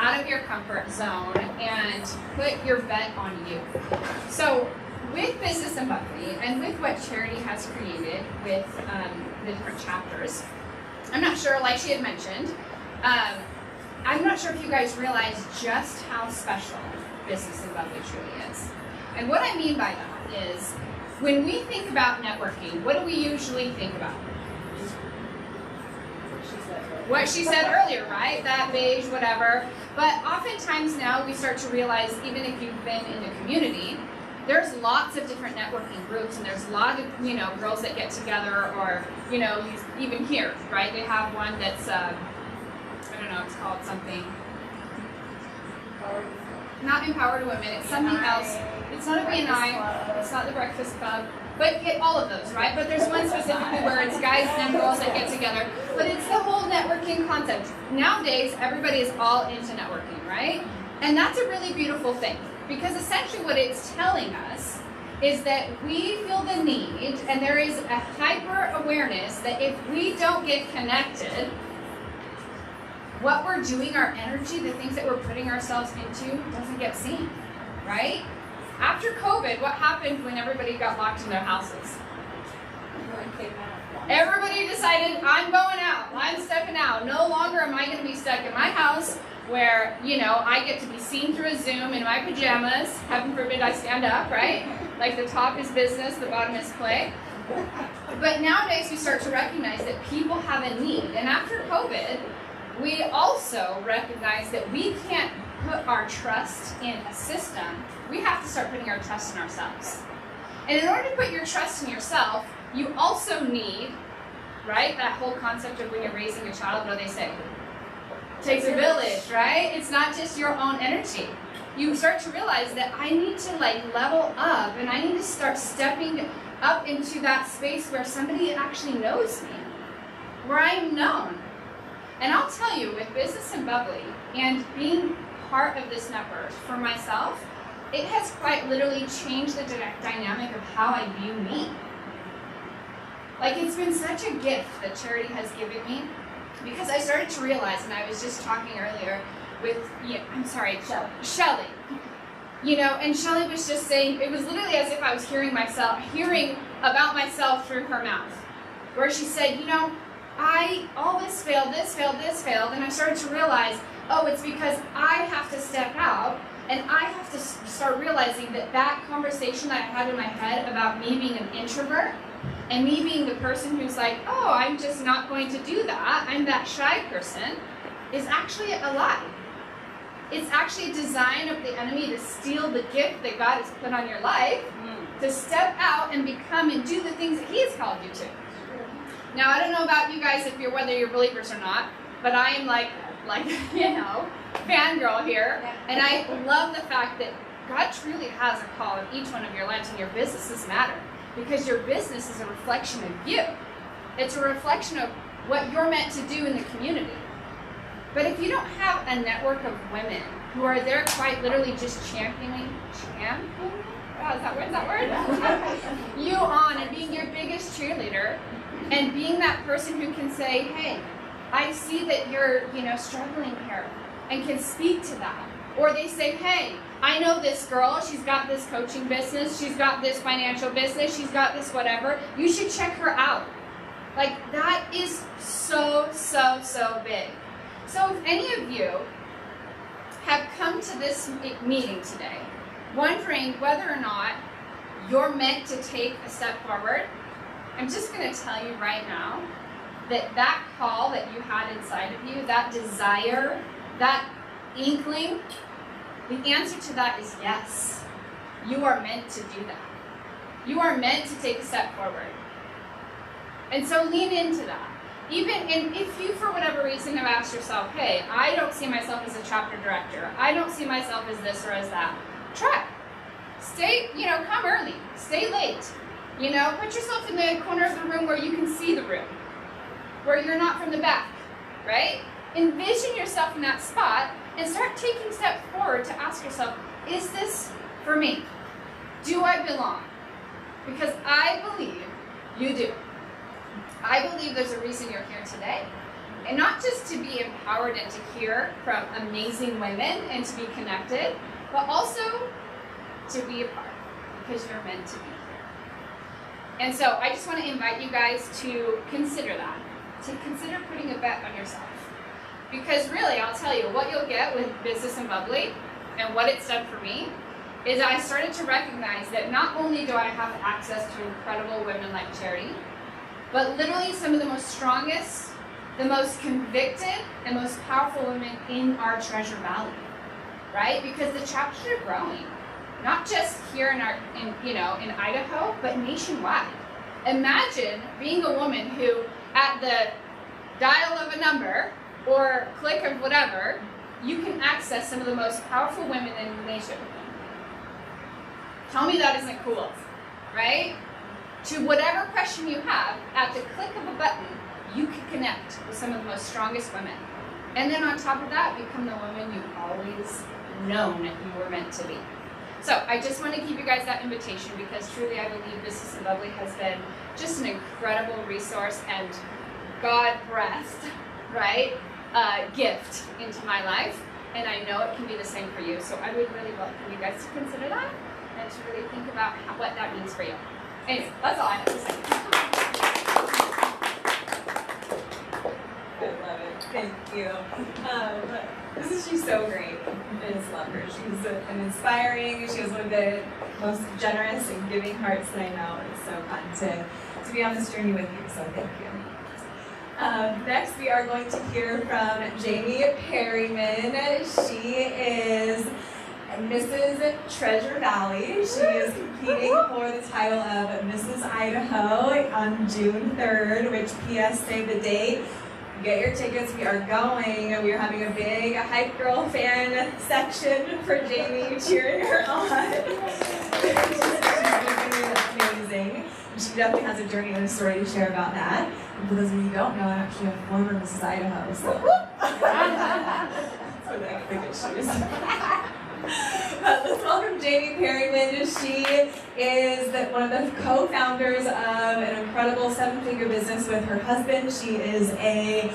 out of your comfort zone and put your bet on you. So with Business and Bubbly and with what Charity has created with the different chapters, I'm not sure, like she had mentioned, I'm not sure if you guys realize just how special Business and Bubbly truly is. And what I mean by that is, when we think about networking, what do we usually think about? What she said earlier, right? That beige, whatever. But oftentimes now we start to realize, even if you've been in the community, there's lots of different networking groups, and there's a lot of, girls that get together, or, even here, right? They have one that's, I don't know, it's called something. Not Empowered Women, it's something else. It's not a BNI, it's not the Breakfast Club, but get all of those, right? But there's one specifically where it's guys and girls that get together, but it's the whole networking concept. Nowadays, everybody is all into networking, right? And that's a really beautiful thing, because essentially what it's telling us is that we feel the need, and there is a hyper awareness that if we don't get connected, what we're doing, our energy, the things that we're putting ourselves into doesn't get seen, right? After COVID, what happened when everybody got locked in their houses? Everybody decided, I'm going out, I'm stepping out. No longer am I going to be stuck in my house where, I get to be seen through a Zoom in my pajamas. Heaven forbid I stand up, right? Like the top is business, the bottom is play. But nowadays we start to recognize that people have a need. And after COVID, we also recognize that we can't put our trust in a system. We have to start putting our trust in ourselves. And in order to put your trust in yourself, you also need, right, that whole concept of when you're raising a child, what do they say? It takes a village, right? It's not just your own energy. You start to realize that I need to level up, and I need to start stepping up into that space where somebody actually knows me, where I am known. And I'll tell you, with Business and Bubbly and being part of this network for myself, it has quite literally changed the dynamic of how I view me. It's been such a gift that Charity has given me, because I started to realize, and I was just talking earlier with, Shelly. And Shelly was just saying, it was literally as if I was hearing about myself through her mouth, where she said, all this failed, and I started to realize, it's because I have to step out, and I have to start realizing that conversation that I had in my head about me being an introvert, and me being the person who's I'm just not going to do that, I'm that shy person, is actually a lie. It's actually a design of the enemy to steal the gift that God has put on your life, to step out and become and do the things that He has called you to. Now, I don't know about you guys whether you're believers or not, but I am fangirl here. And I love the fact that God truly has a call in each one of your lives, and your businesses matter, because your business is a reflection of you. It's a reflection of what you're meant to do in the community. But if you don't have a network of women who are there quite literally just championing? Wow, is that word? You on, and being your biggest cheerleader, and being that person who can say, hey, I see that you're, struggling here, and can speak to that. Or they say, hey, I know this girl, she's got this coaching business, she's got this financial business, she's got this whatever, you should check her out. That is so, so, so big. So if any of you have come to this meeting today wondering whether or not you're meant to take a step forward, I'm just going to tell you right now that call that you had inside of you, that desire, that inkling, the answer to that is yes. You are meant to do that. You are meant to take a step forward. And so lean into that. And if you, for whatever reason, have asked yourself, hey, I don't see myself as a chapter director, I don't see myself as this or as that, try. Stay, come early, stay late. Put yourself in the corner of the room where you can see the room, where you're not from the back, right? Envision yourself in that spot and start taking steps forward to ask yourself, is this for me? Do I belong? Because I believe you do. I believe there's a reason you're here today. And not just to be empowered and to hear from amazing women and to be connected, but also to be a part, because you're meant to be here. And so I just want to invite you guys to consider that, to consider putting a bet on yourself. Because really, I'll tell you, what you'll get with Business and Bubbly, and what it's done for me, is I started to recognize that not only do I have access to incredible women like Charity, but literally some of the most strongest, the most convicted, and most powerful women in our Treasure Valley, right? Because the chapters are growing, not just here in Idaho, but nationwide. Imagine being a woman who, at the dial of a number or click of whatever, you can access some of the most powerful women in the nation. Tell me that isn't cool, right? To whatever question you have, at the click of a button, you can connect with some of the most strongest women. And then on top of that, become the woman you've always known you were meant to be. So I just want to give you guys that invitation, because truly I believe Business and Bubbly has been just an incredible resource and God-breathed, right, gift into my life. And I know it can be the same for you. So I would really welcome you guys to consider that and to really think about what that means for you. Anyway, that's all I have to say. I love it. Thank you. She's so great. I just love her. She's an inspiring. She has one of the most generous and giving hearts that I know. It's so fun to be on this journey with you. So thank you. Next, we are going to hear from Jamie Perryman. She is Mrs. Treasure Valley. She is competing for the title of Mrs. Idaho on June 3rd, which P.S. save the date. Get your tickets. We are going. We are having a big Hype Girl fan section for Jamie, cheering her on. She's amazing. She definitely has a journey and a story to share about that. And for those of you who don't know, I'm actually a former Mrs. Idaho, so that's what I think it shoes. Let's welcome Jamie Perryman. She is one of the co-founders of an incredible seven-figure business with her husband. She is a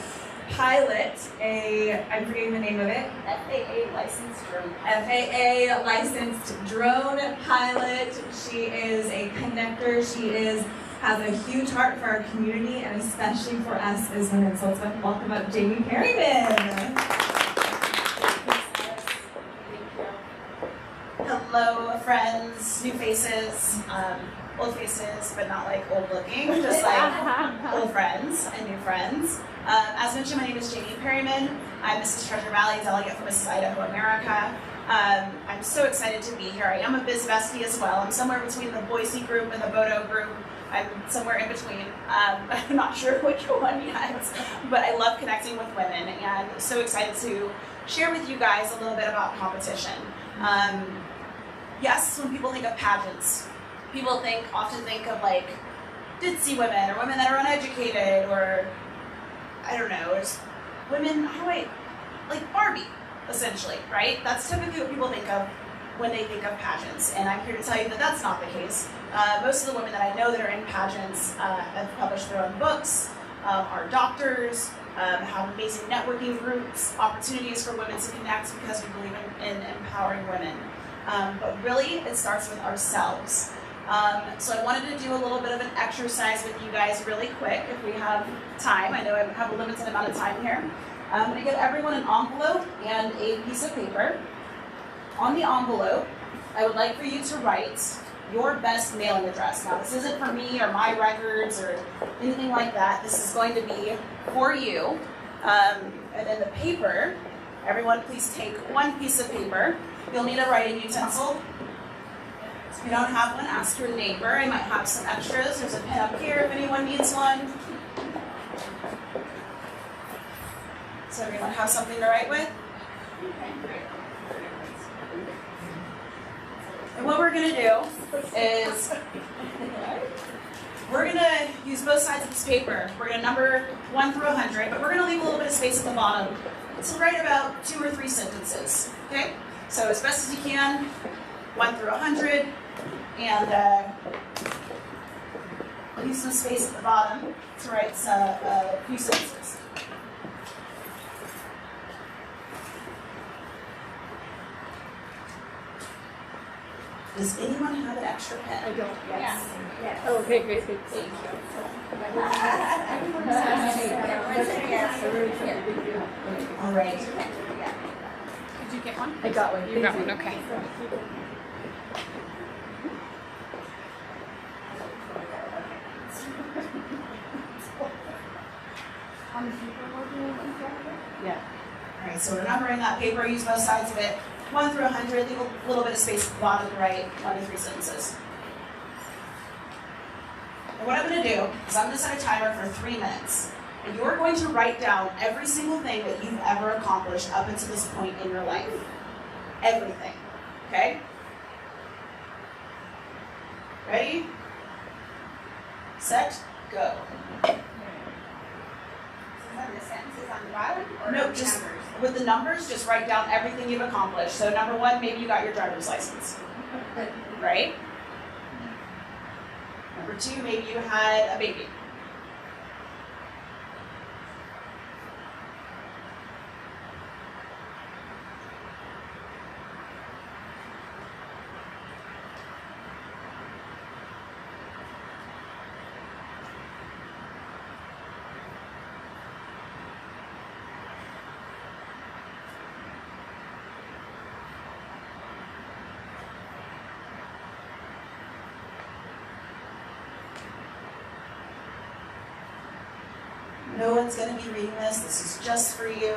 pilot, I'm forgetting the name of it. FAA licensed drone. FAA licensed drone pilot. She is a connector. She has a huge heart for our community and especially for us as women. So let's welcome up Jamie Perryman. Hello, friends, new faces, old faces, but not like old looking, just like old friends and new friends. As mentioned, my name is Jamie Perryman. I'm Mrs. Treasure Valley delegate for Mrs. Idaho America. I'm so excited to be here. I am a biz bestie as well. I'm somewhere between the Boise group and the Bodo group. I'm somewhere in between. I'm not sure which one yet, but I love connecting with women and so excited to share with you guys a little bit about competition. Yes, when people think of pageants, people often think of like ditzy women or women that are uneducated or I don't know, just women, like Barbie, essentially, right? That's typically what people think of when they think of pageants, and I'm here to tell you that that's not the case. Most of the women that I know that are in pageants have published their own books, are doctors, have amazing networking groups, opportunities for women to connect because we believe in empowering women. But really, it starts with ourselves. So I wanted to do a little bit of an exercise with you guys really quick if we have time. I know I have a limited amount of time here. I'm going to give everyone an envelope and a piece of paper. On the envelope, I would like for you to write your best mailing address. Now, this isn't for me or my records or anything like that. This is going to be for you. And then the paper, everyone please take one piece of paper. You'll need a writing utensil. If you don't have one, ask your neighbor. I might have some extras. There's a pen up here if anyone needs one. Does everyone have something to write with? And what we're going to do is we're going to use both sides of this paper. We're going to number 1 through 100, but we're going to leave a little bit of space at the bottom to write about 2 or 3 sentences. Okay? So as best as you can, 1 through 100, and leave some space at the bottom to write a few sentences. Does anyone have an extra pen? I don't. Yes. Yes. Oh, okay, great. Thank you. All right. Did you get one? I got one. You got one, okay. Yeah. All right, so remembering that paper, use both sides of it. 1 through 100, leave a little bit of space at the bottom of the right, 1 to 3 sentences. And what I'm going to do is I'm going to set a timer for 3 minutes. And you're going to write down every single thing that you've ever accomplished up until this point in your life. Everything. Okay? Ready? Set, go. The sentences on the bottom? Or No, the just numbers? with the numbers, just write down everything you've accomplished. So number 1, maybe you got your driver's license. Right? Number 2, maybe you had a baby. No one's going to be reading this. This is just for you.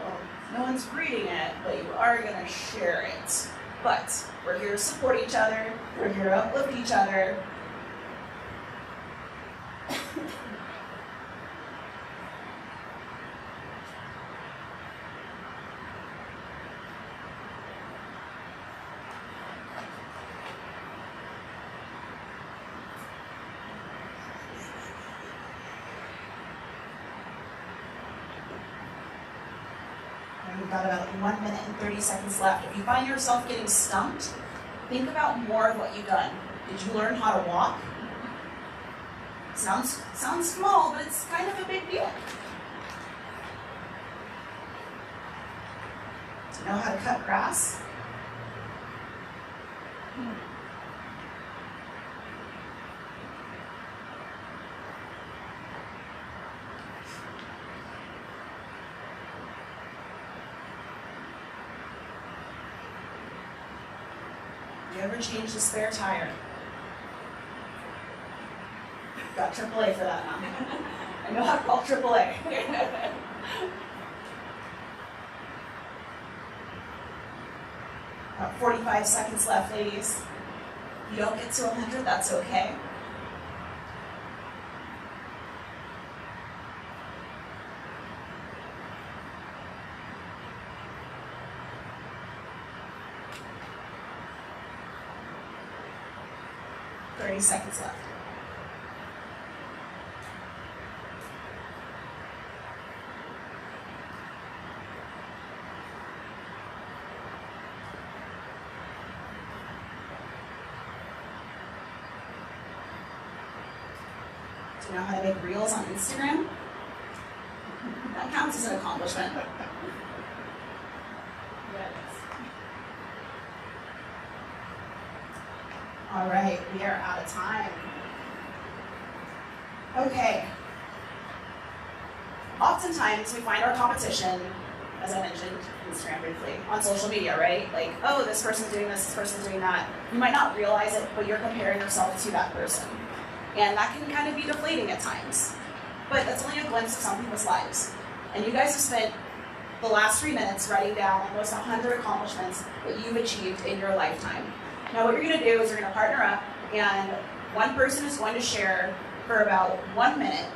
Well, no one's reading it, but you are going to share it. But we're here to support each other. We're here to uplift each other. We've got about 1 minute and 30 seconds left. If you find yourself getting stumped, think about more of what you've done. Did you learn how to walk? Sounds small, but it's kind of a big deal. Do you know how to cut grass? You ever change the spare tire? Got AAA for that now. I know how to call AAA. About 45 seconds left, ladies. If you don't get to 100, that's okay. .30 seconds left. Do you know how to make reels on Instagram? That counts as an accomplishment. All right, we are out of time. Okay. Oftentimes we find our competition, as I mentioned, Instagram briefly, on social media, right? Like, oh, this person's doing this person's doing that. You might not realize it, but you're comparing yourself to that person. And that can kind of be deflating at times. But that's only a glimpse of some people's lives. And you guys have spent the last 3 minutes writing down almost 100 accomplishments that you've achieved in your lifetime. Now what you're going to do is you're going to partner up, and one person is going to share for about 1 minute.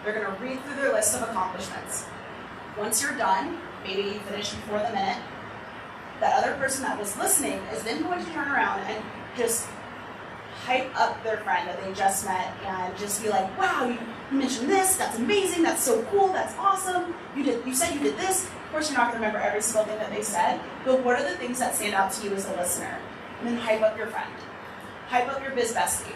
They're going to read through their list of accomplishments. Once you're done, maybe you finish before the minute, that other person that was listening is then going to turn around and just hype up their friend that they just met and just be like, wow, you mentioned this, that's amazing, that's so cool, that's awesome, you said you did this. Of course you're not going to remember every single thing that they said, but what are the things that stand out to you as a listener? And then hype up your friend. Hype up your biz bestie.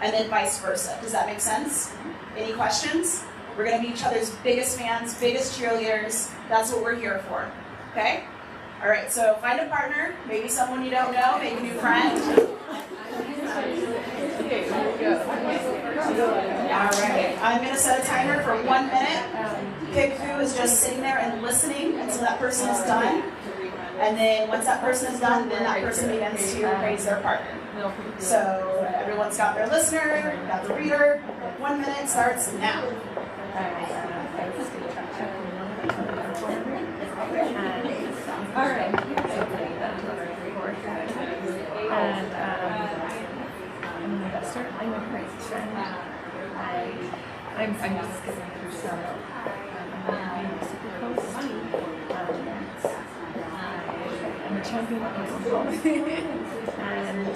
And then vice versa. Does that make sense? Any questions? We're going to be each other's biggest fans, biggest cheerleaders. That's what we're here for. Okay? All right, so find a partner, maybe someone you don't know, maybe a new friend. All right, I'm gonna set a timer for 1 minute. Pick who is just sitting there and listening until that person is done. And then once that person is done, then that person begins to praise their partner. So everyone's got their listener, got the reader. 1 minute starts now. All right. And I'm an investor. I'm a crazy friend. I'm just getting through some. I'm super close. I'm a champion of my own home. And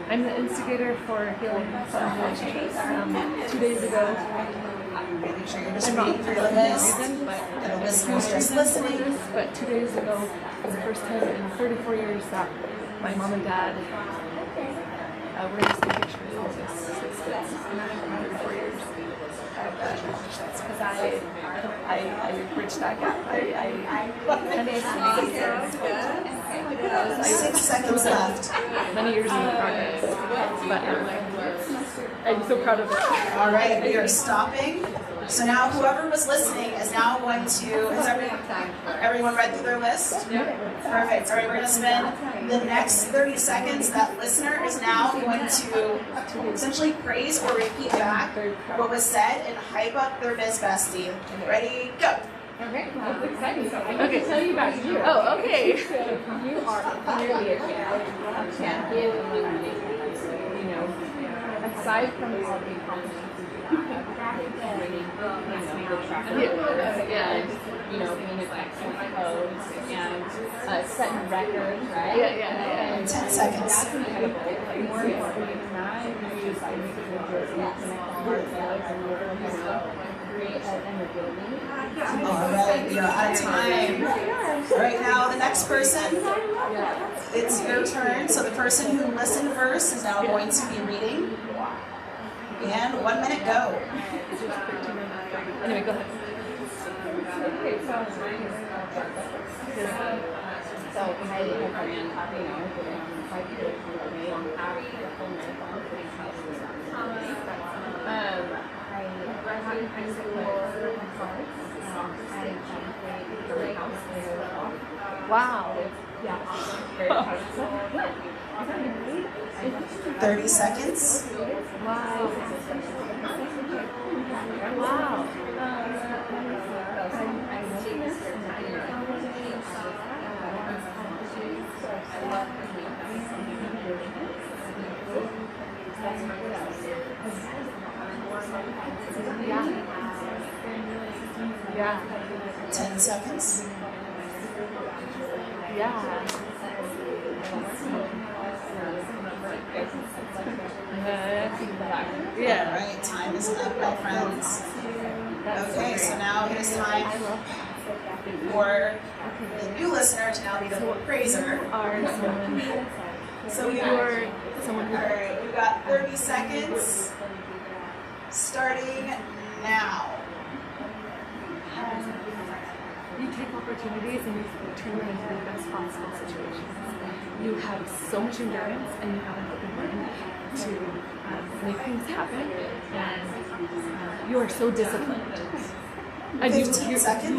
I'm the instigator for Healing Fun Relationships. 2 days ago, Make sure you're just reading through the list. The listeners just listening. But 2 days ago was the first time in 34 years that my mom and dad were in the same picture as all of us. 34 years. Because I bridged that gap. I 6 seconds left. Many years in progress. But I'm so proud of it. All right, we are stopping. So now whoever was listening is now going to, has everyone read through their list? Perfect. All right, we're going to spend the next 30 seconds. That listener is now going to essentially praise or repeat back what was said and hype up their biz bestie. Ready, go. Okay, that's exciting. I can tell you about you. Oh, okay. You are clearly a champion. You know, aside from all the accomplishments, you know, being an excellent host and setting records, right? Yeah. 10 seconds. That's incredible. Like, more importantly than that, you just like making sure that you connect and create an ability. All right, we are out of time. Right now, the next person, it's your turn. So the person who listened first is now going to be reading. And 1 minute, go. Anyway, go ahead. Okay, so I have been, you know, getting 5 years away and having a full marathon pretty close. I graduated high school from college. Wow. Yeah. Very proud of myself. 30 seconds. Wow. Wow. Yeah. 10 seconds. Yeah. Yeah. All right, time is up, my friends. Okay, so now it is time for the new listener to now be the praiser. So you are someone who... All right, we've got 30 seconds starting now. You take opportunities and you turn them into the best possible situations. You have so much endurance and you have an open mind to make things happen, and you are so disciplined. And you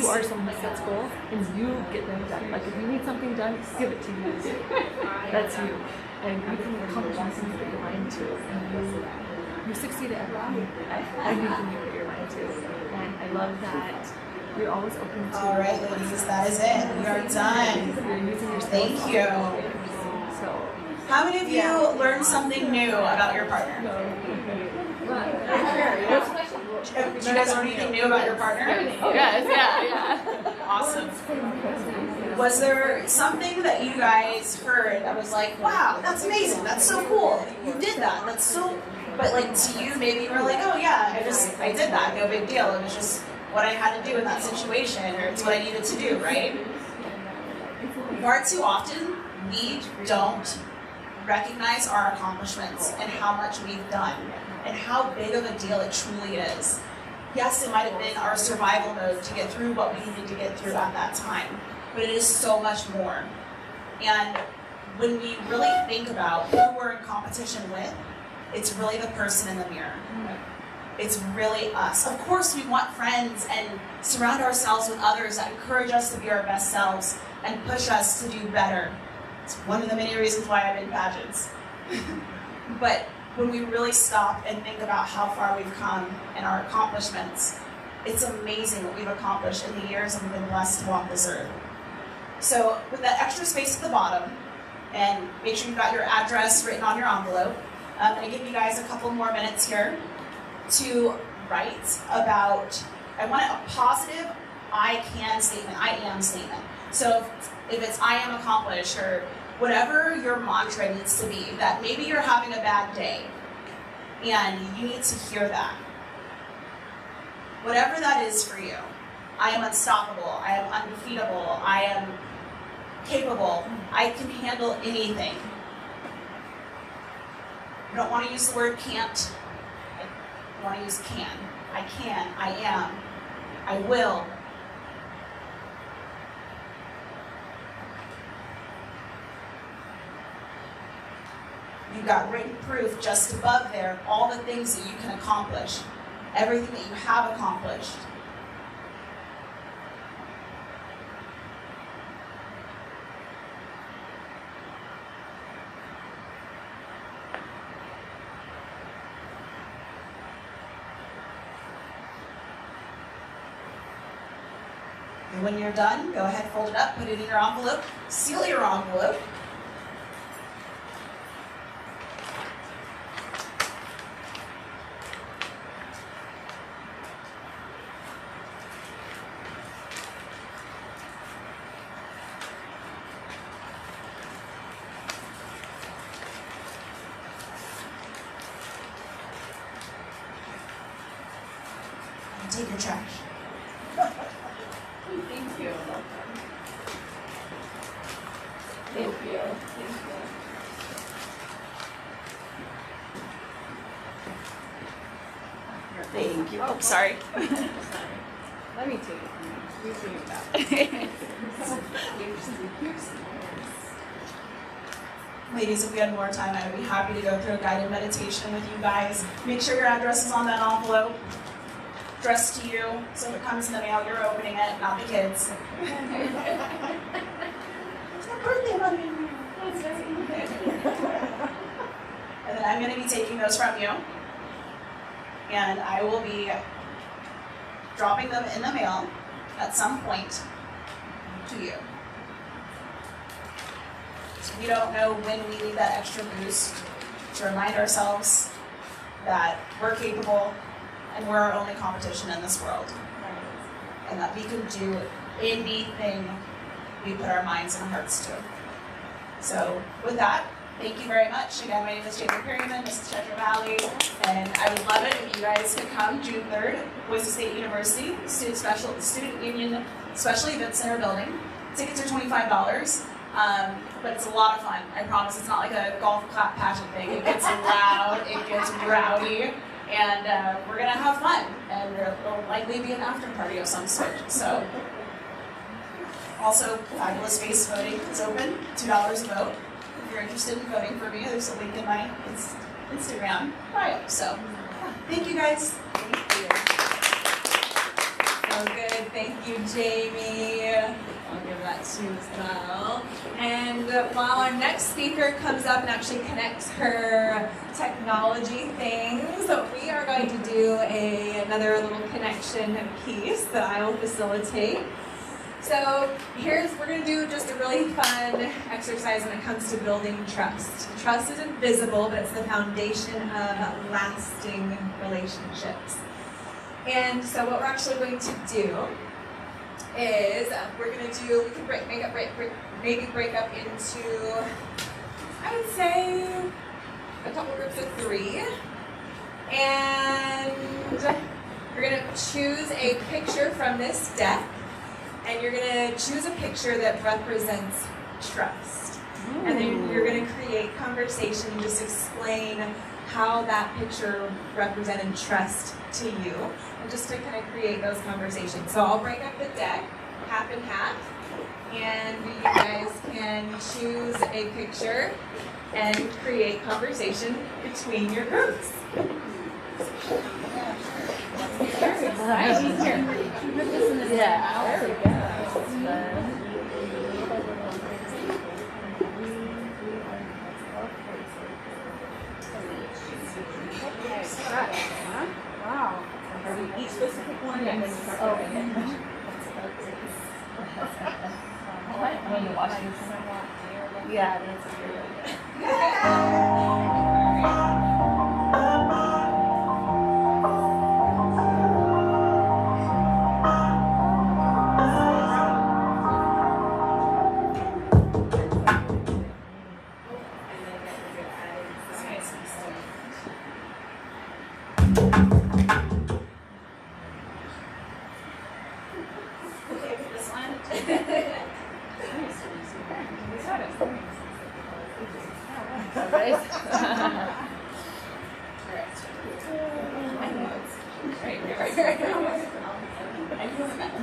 are someone who sets goals and you get them done. Like if you need something done, give it to you. That's you. And you can accomplish anything you put your mind to. And you succeed at everything you put your mind to. And I love that you're always open to... All right, ladies, that is it. We are done. Thank you. So, how many of you learned something new about your partner? Did you guys learn anything new about your partner? Yes, yeah. Awesome. Was there something that you guys heard that was like, wow, that's amazing, that's so cool, you did that, that's so... But like to you, maybe you were like, oh yeah, I did that, no big deal. It was just what I had to do in that situation, or it's what I needed to do, right? Far too often, we don't recognize our accomplishments and how much we've done and how big of a deal it truly is. Yes, it might have been our survival mode to get through what we needed to get through at that time, but it is so much more. And when we really think about who we're in competition with, it's really the person in the mirror. It's really us. Of course, we want friends and surround ourselves with others that encourage us to be our best selves and push us to do better. It's one of the many reasons why I'm in pageants. But when we really stop and think about how far we've come and our accomplishments, it's amazing what we've accomplished in the years that we've been blessed to walk this earth. So with that extra space at the bottom, and make sure you've got your address written on your envelope, I'm going to give you guys a couple more minutes here to write about, I want a positive I can statement, I am statement. So if it's I am accomplished, or whatever your mantra needs to be, that maybe you're having a bad day and you need to hear that. Whatever that is for you. I am unstoppable, I am undefeatable, I am capable, I can handle anything. I don't want to use the word can't, I want to use can. I can, I am, I will. You've got written proof just above there, all the things that you can accomplish, everything that you have accomplished. And when you're done, go ahead, fold it up, put it in your envelope, seal your envelope. And take your trash. Thank you. Thank you. Thank you. Oh, sorry. Let me take it from you. You take it back. Ladies, if we had more time, I would be happy to go through a guided meditation with you guys. Make sure your address is on that envelope. Addressed to you, so if it comes in the mail, you're opening it, not the kids. It's my birthday money. And then I'm going to be taking those from you, and I will be dropping them in the mail at some point to you. So we don't know when we need that extra boost to remind ourselves that we're capable and we're our only competition in this world. And that we can do anything we put our minds and hearts to. So with that, thank you very much. Again, my name is Jacob Perryman, Mrs. Treasure Valley, and I would love it if you guys could come June 3rd, Boise State University, Student Union Special Event Center building. Tickets are $25, but it's a lot of fun. I promise it's not like a golf clap pageant thing. It gets loud, it gets rowdy, and we're gonna have fun. And there'll likely be an after party of some sort. So, also, fabulous space voting is open, $2 a vote. If you're interested in voting for me, there's a link in my Instagram bio. So, thank you guys. Thank you. So good. Thank you, Jamie. I'll give that to you as well. And while our next speaker comes up and actually connects her technology things, we are going to do another little connection piece that I will facilitate. So we're going to do just a really fun exercise when it comes to building trust. Trust isn't visible, but it's the foundation of lasting relationships. And so what we're actually going to do is we can break up into, I would say, a couple groups of 3. And we're going to choose a picture from this deck. And you're going to choose a picture that represents trust. Ooh. And then you're going to create conversation and just explain how that picture represented trust to you. and just to kind of create those conversations. So I'll break up the deck half and half, and you guys can choose a picture and create conversation between your groups. Wow. Are we each supposed to pick one? Yes. And then we start doing it? I'm going to watch this. Yeah, that's good. Okay, with this one.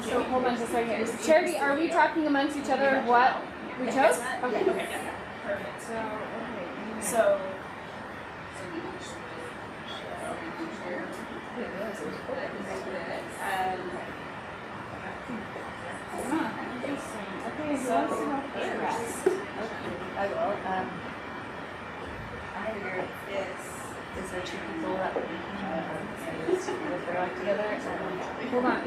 So hold on just a second. Charity, are we talking amongst each other what we chose? Okay. Okay, yeah. Perfect. So, Okay, so I will. I figured is there two people that if they're like together and hold on.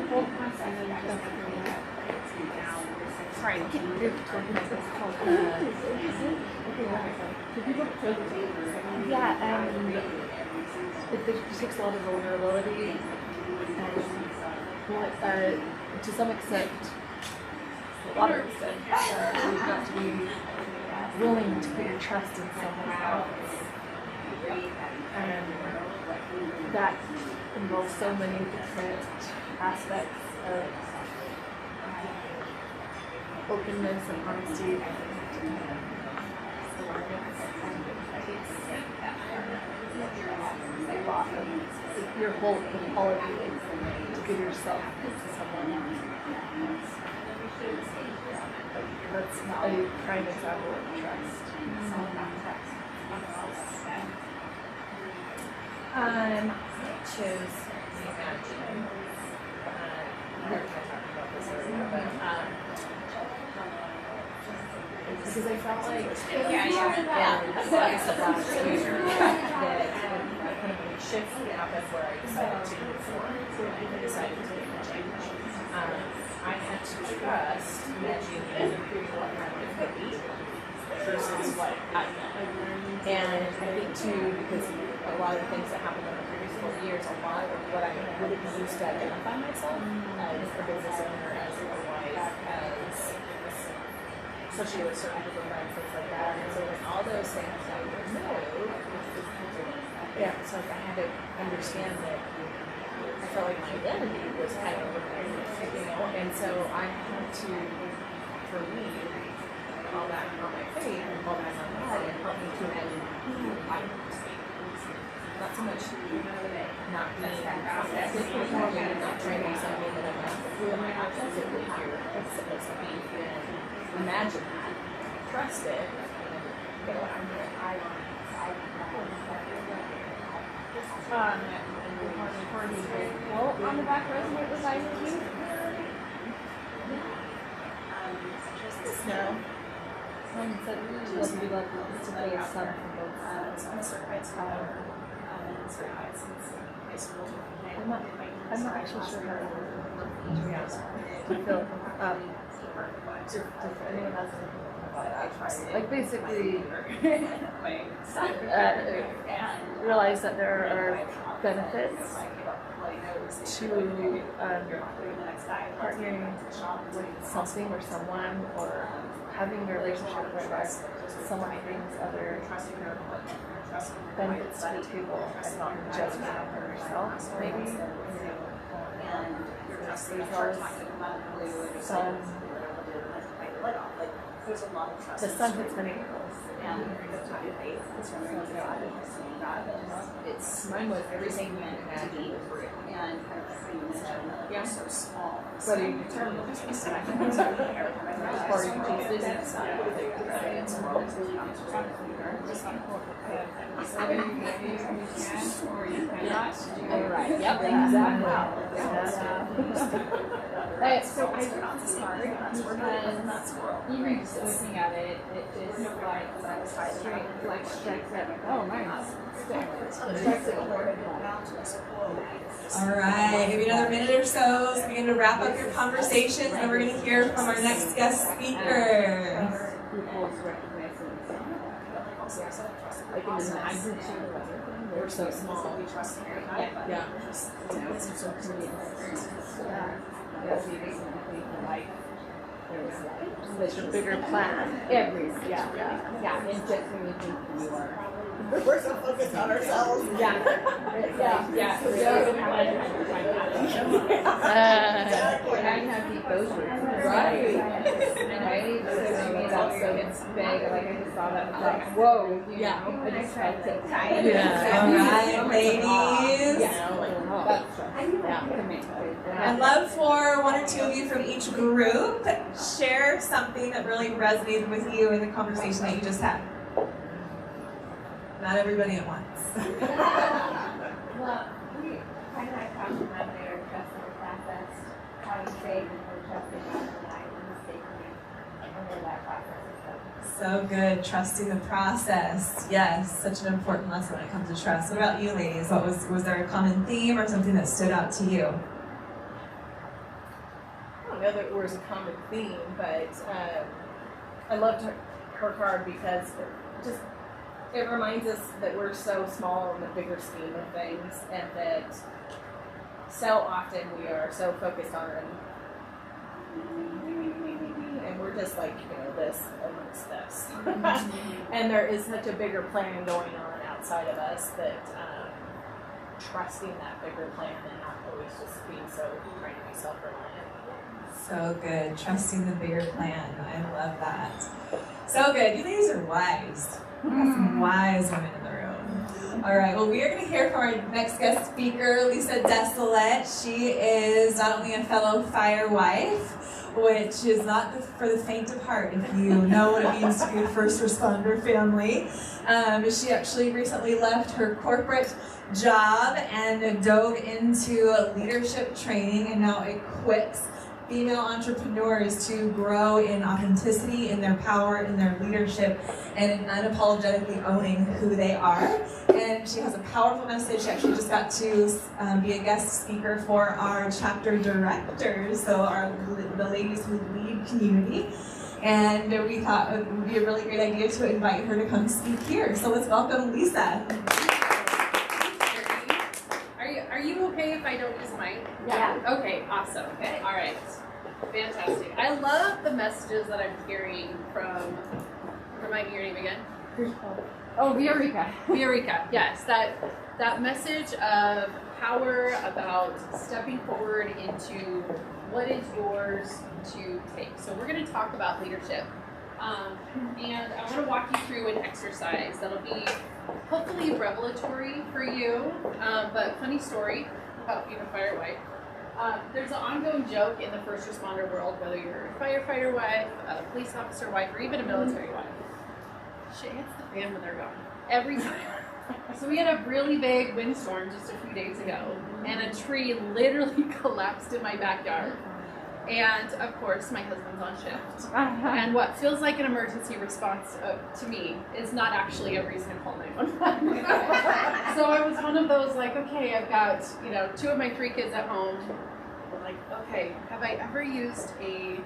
Sorry, yeah, it takes a lot of vulnerability and to some extent, a lot of extent, you have to be willing to put your trust in someone else. And that involves so many different aspects of openness and honesty. Your whole quality to give yourself to someone. That's a prime example of trust. I chose Imagine. We were kind of talking about this earlier, but because I felt like that's the last year that kind of a shift happened where I decided to move forward. I decided to make a change. I had to trust that you knew what it could be versus what I know. And I think too, because a lot of the things that happened in the previous 4 years, a lot of what I would have used to identify myself as a business owner, as a wife, as especially with certain people friends, things like that. And so like all those things I would know. Yeah, so like I had to understand that I felt like my identity was kind of, and so I had to, for me, call back on my faith and call back on God and help me to imagine who I was. Not so much not being authentic, but more maybe not trying to be something that I'm not, who am I authentically here as supposed to be, and imagine that, trust it, and get what I'm doing. Well, on the back resonate with IQ. No. Mine said love be loved to play a son from both sides. I'm certified certified since high school. I'm not actually sure how to feel. If anyone has anything, like basically realize that there are benefits to partnering with something or someone, or having a relationship where someone brings other benefits to the table and not just for yourself, maybe. There's always the sun hits many angles, and it's not faith. It's from God. It's everything meant to be fruit and kind of things that so small. Whether you determine it, It's part of your business. It's a world that's really not or you cannot. right. Yep, So I found this hard because even just looking at it, it just like strikes it. Oh, nice. All right, maybe another minute or so. So begin to wrap up your conversations, and we're going to hear from our next guest speaker. Like in the magnitude of everything, we're so small. We trust him. Yeah. It's so community. Like there's a bigger plan. Yeah. And just when you think you are. We're so focused on ourselves. Yeah. And I have deep those words. Right. So to me, that's so it's big. Like I just saw that and I was like, whoa, you know. I just felt it. All right, ladies. I'd love for one or two of you from each group share something that really resonated with you in the conversation that you just had. Not everybody at once. Well, we kind of talked about their trust in the process, how you say we're trusting God and I mistakenly over that process. So good, trusting the process. Yes, such an important lesson when it comes to trust. What about you, ladies? Was there a common theme or something that stood out to you? I don't know that it was a common theme, but I loved her card because it reminds us that we're so small in the bigger scheme of things, and that so often we are so focused on and we're just like, this amongst this. And there is such a bigger plan going on outside of us that trusting that bigger plan and not always just being so trying to be self-reliant. So good, trusting the bigger plan. I love that. So good. You ladies are wise. We got some wise women in the room. All right, well, we are going to hear from our next guest speaker, Lisa Desolette. She is not only a fellow fire wife, which is not for the faint of heart, if you know what it means to be a first responder family. She actually recently left her corporate job and dove into leadership training and now equips female entrepreneurs to grow in authenticity, in their power, in their leadership, and in unapologetically owning who they are. And she has a powerful message. She actually just got to be a guest speaker for our chapter directors, so the ladies who lead community. And we thought it would be a really great idea to invite her to come speak here. So let's welcome Lisa. Are you okay if I don't use mine? Yeah. Okay, awesome. Okay. All right. Fantastic. I love the messages that I'm hearing from, remind me your name again? Oh, Viorica. Viorica, yes. That message of power, about stepping forward into what is yours to take. So we're going to talk about leadership. And I want to walk you through an exercise that'll be hopefully revelatory for you, but funny story about being a fire wife. There's an ongoing joke in the first responder world, whether you're a firefighter wife, a police officer wife, or even a military wife. Shit hits the fan when they're gone. Every time. So we had a really big windstorm just a few days ago, and a tree literally collapsed in my backyard. And of course, my husband's on shift. And what feels like an emergency response to me is not actually a reason to call 911. So I was one of those like, okay, I've got, two of my 3 kids at home. I'm like, okay, have I ever used a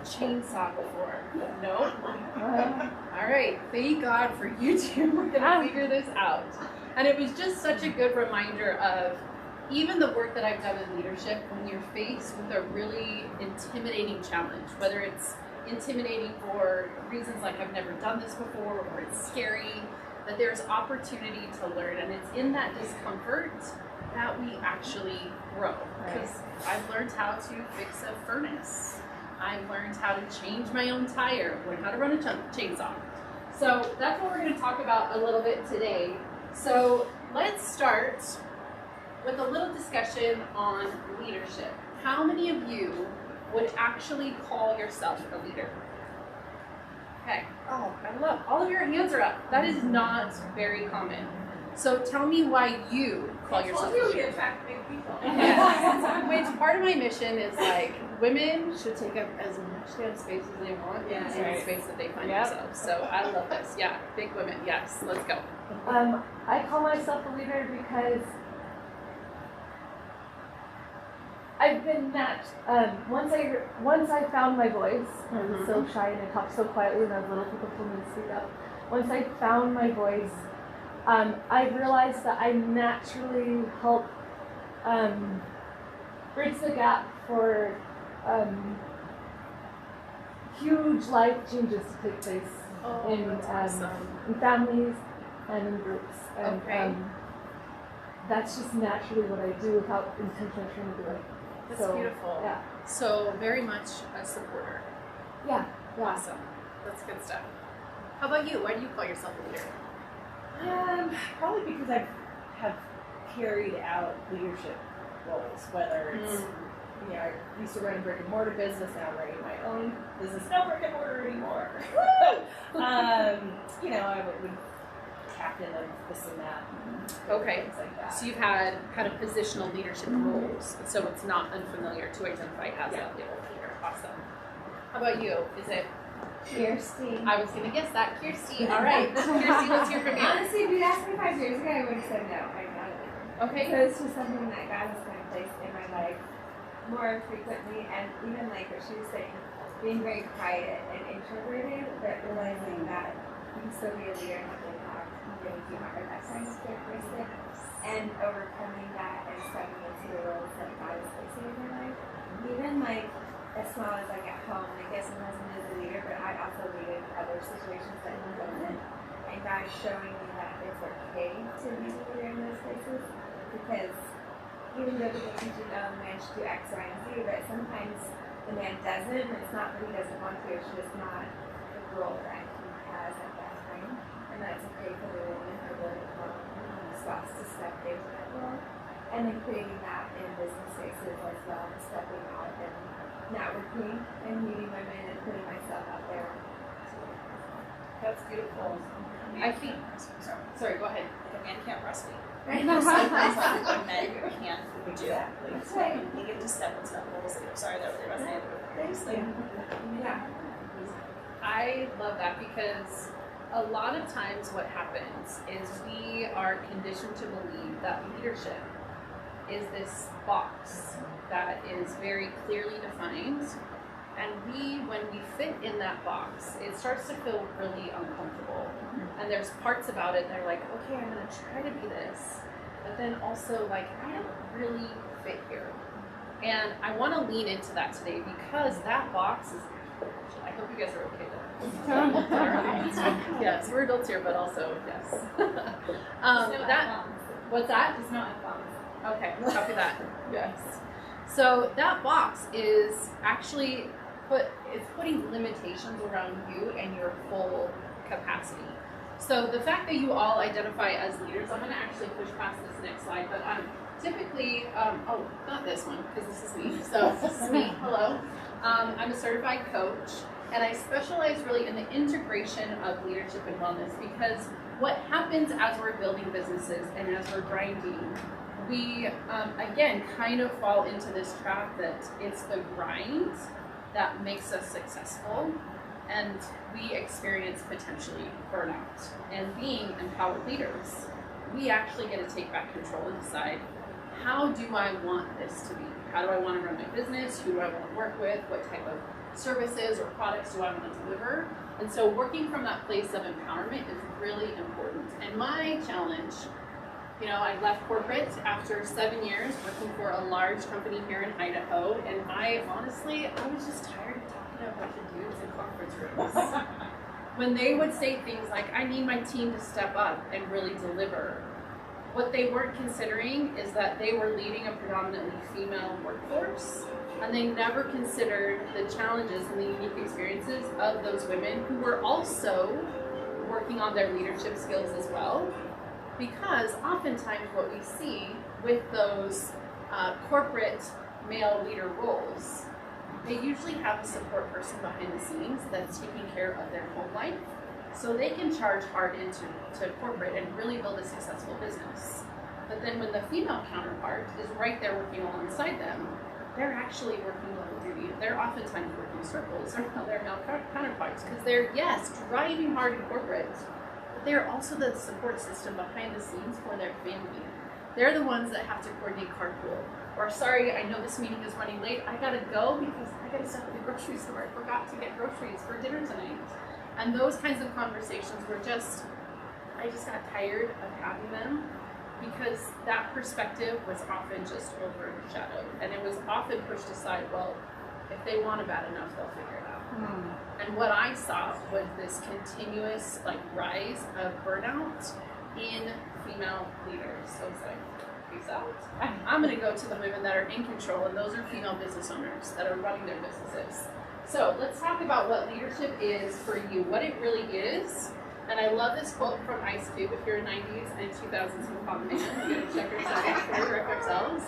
chainsaw before? No. All right, thank God for you two. We're gonna figure this out. And it was just such a good reminder of even the work that I've done in leadership, when you're faced with a really intimidating challenge, whether it's intimidating for reasons like I've never done this before, or it's scary, that there's opportunity to learn. And it's in that discomfort that we actually grow. Because I've learned how to fix a furnace. I've learned how to change my own tire, learned how to run a chainsaw. So that's what we're going to talk about a little bit today. So let's start with a little discussion on leadership. How many of you would actually call yourself a leader? Okay. Oh, I love all of your hands are up. That is not very common. So tell me why you call yourself a leader. We attract big people. Yes. Which part of my mission is like women should take up as much damn space as they want in the space that they find themselves. So I love this. Yeah, big women. Yes, let's go. I call myself a leader because I've been matched. Once I found my voice, I was so shy and I talked so quietly when I was little. People told me to speak up. Once I found my voice, I realized that I naturally help bridge the gap for huge life changes to take place in families and in groups. And that's just naturally what I do without intentionally trying to do it. That's beautiful. Yeah. So very much a supporter. Yeah. Awesome. That's good stuff. How about you? Why do you call yourself a leader? Probably because I have carried out leadership roles, whether it's, I used to run a brick and mortar business, now I'm running my own business, no brick and mortar anymore. I would captain of this and that. Okay. Things like that. So you've had kind of positional leadership roles, so it's not unfamiliar to identify as a leader. Awesome. How about you? Is it? Kirsty. I was going to guess that. Kirsty. All right. Kirsty, let's hear from you. Honestly, if you'd asked me 5 years ago, I would have said no. I'm not a leader. Okay. So it's just something that God has kind of placed in my life more frequently, and even like what she was saying, being very quiet and introverted, but realizing that you can still be a leader and have impact and really do hard. That kind of characteristic, and overcoming that and stepping into the roles that God is placing in your life. Even like as small as like at home, like yes, my husband is a leader, but I also lead in other situations that he doesn't. And God is showing me that it's okay to be a leader in those places, because even though people teach you, the man should do X, Y, and Z, but sometimes the man doesn't, and it's not that he doesn't want to, it's just not the role that he has at that time. And that's okay for the woman or the spouse to step into that role. And then creating that in business spaces as well, stepping out and networking and meeting women and putting myself out there. That's beautiful. I think. Sorry, go ahead. Like a man can't breastfeed. Right. Sometimes like what men can't do. Exactly. That's right. They get to step into that role. Sorry, that really resonated with me. Yeah. I love that because a lot of times what happens is we are conditioned to believe that leadership is this box that is very clearly defined, and when we fit in that box, it starts to feel really uncomfortable. And there's parts about it that are like, okay, I'm gonna try to be this, but then also like, I don't really fit here. And I want to lean into that today because that box is, I hope you guys are okay with it. Yes, we're adults here, but also, yes. What's that? Just not at bombs. Okay, copy that. Yes. So that box is actually putting limitations around you and your full capacity. So the fact that you all identify as leaders, I'm going to actually push past this next slide, but typically, not this one, because this is me. So this is me. Hello. I'm a certified coach, and I specialize really in the integration of leadership and wellness, because what happens as we're building businesses and as we're grinding, we, again, kind of fall into this trap that it's the grind that makes us successful, and we experience potentially burnout. And being empowered leaders, we actually get to take back control and decide, how do I want this to be? How do I want to run my business? Who do I want to work with? What type of services or products do I want to deliver? And so working from that place of empowerment is really important. And my challenge, I left corporate after 7 years working for a large company here in Idaho, and I was just tired of talking to a bunch of dudes in conference rooms. When they would say things like, I need my team to step up and really deliver, what they weren't considering is that they were leading a predominantly female workforce, and they never considered the challenges and the unique experiences of those women who were also working on their leadership skills as well. Because oftentimes what we see with those corporate male leader roles, they usually have a support person behind the scenes that's taking care of their home life, so they can charge hard into corporate and really build a successful business. But then when the female counterpart is right there working alongside them, they're actually working double duty. They're oftentimes working circles around their male counterparts because they're, yes, driving hard in corporate, but they're also the support system behind the scenes for their family. They're the ones that have to coordinate carpool. Or, sorry, I know this meeting is running late. I gotta go because I gotta stop at the grocery store. I forgot to get groceries for dinner tonight. And those kinds of conversations were just, I just got tired of having them because that perspective was often just overshadowed. And it was often pushed aside, well, if they want it bad enough, they'll figure it out. And what I saw was this continuous rise of burnout in female leaders. So it's like, peace out. I'm gonna go to the women that are in control, and those are female business owners that are running their businesses. So let's talk about what leadership is for you, what it really is. And I love this quote from Ice Cube. If you're a 90s and 2000s combination, you gotta check yourself before you wreck ourselves.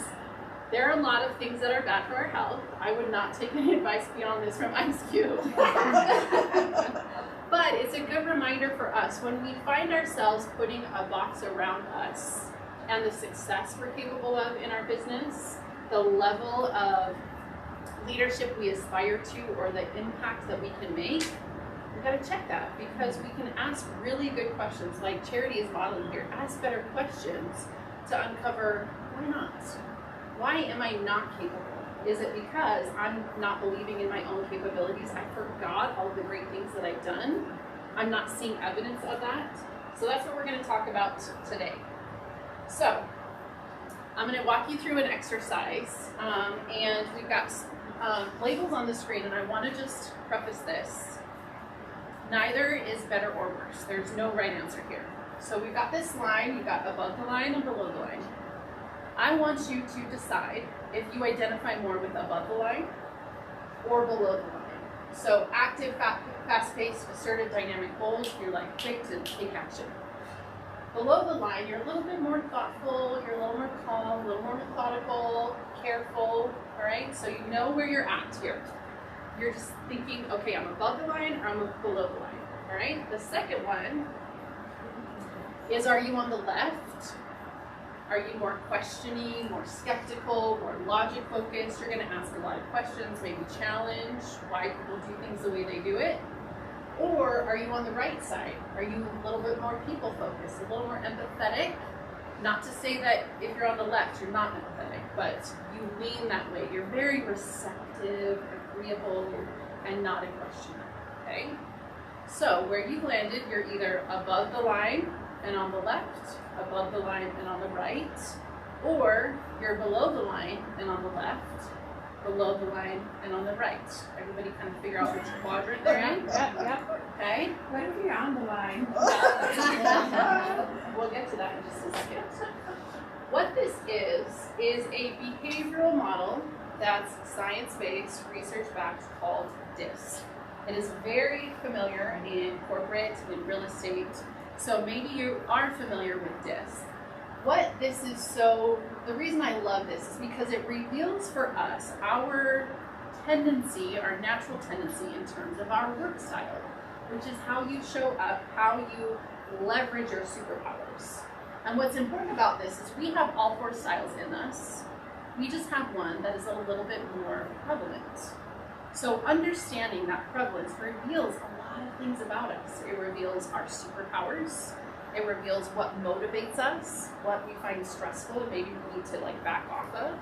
There are a lot of things that are bad for our health. I would not take any advice beyond this from Ice Cube. But it's a good reminder for us when we find ourselves putting a box around us and the success we're capable of in our business, the level of leadership we aspire to, or the impact that we can make, we've got to check that because we can ask really good questions like Charity is modeling here. Ask better questions to uncover why not? Why am I not capable? Is it because I'm not believing in my own capabilities? I forgot all the great things that I've done. I'm not seeing evidence of that. So that's what we're going to talk about today. So I'm going to walk you through an exercise, and we've got labels on the screen, and I want to just preface this. Neither is better or worse. There's no right answer here. So we've got this line, you've got above the line and below the line. I want you to decide if you identify more with above the line or below the line. So active, fast-paced, assertive, dynamic, bold, you're like quick to take action. Below the line, you're a little bit more thoughtful, you're a little more calm, a little more methodical, careful, all right? So you know where you're at here. You're just thinking, okay, I'm above the line or I'm below the line, all right? The second one is, are you on the left? Are you more questioning, more skeptical, more logic focused? You're gonna ask a lot of questions, maybe challenge why people do things the way they do it. Or are you on the right side? Are you a little bit more people focused, a little more empathetic? Not to say that if you're on the left, you're not empathetic, but you lean that way. You're very receptive, agreeable, and not a questioner, okay? So where you've landed, you're either above the line and on the left, above the line and on the right, or you're below the line and on the left, below the line and on the right. Everybody kind of figure out which quadrant they're in? Yep. Okay? What if you're on the line? We'll get to that in just a second. What this is a behavioral model that's science-based, research-backed, called DISC. It is very familiar in corporate, in real estate, so maybe you are familiar with DISC. What this is the reason I love this is because it reveals for us our tendency, our natural tendency in terms of our work style, which is how you show up, how you leverage your superpowers. And what's important about this is we have all four styles in us. We just have one that is a little bit more prevalent. So understanding that prevalence reveals a lot of things about us. It reveals our superpowers. It reveals what motivates us, what we find stressful and maybe we need to back off of,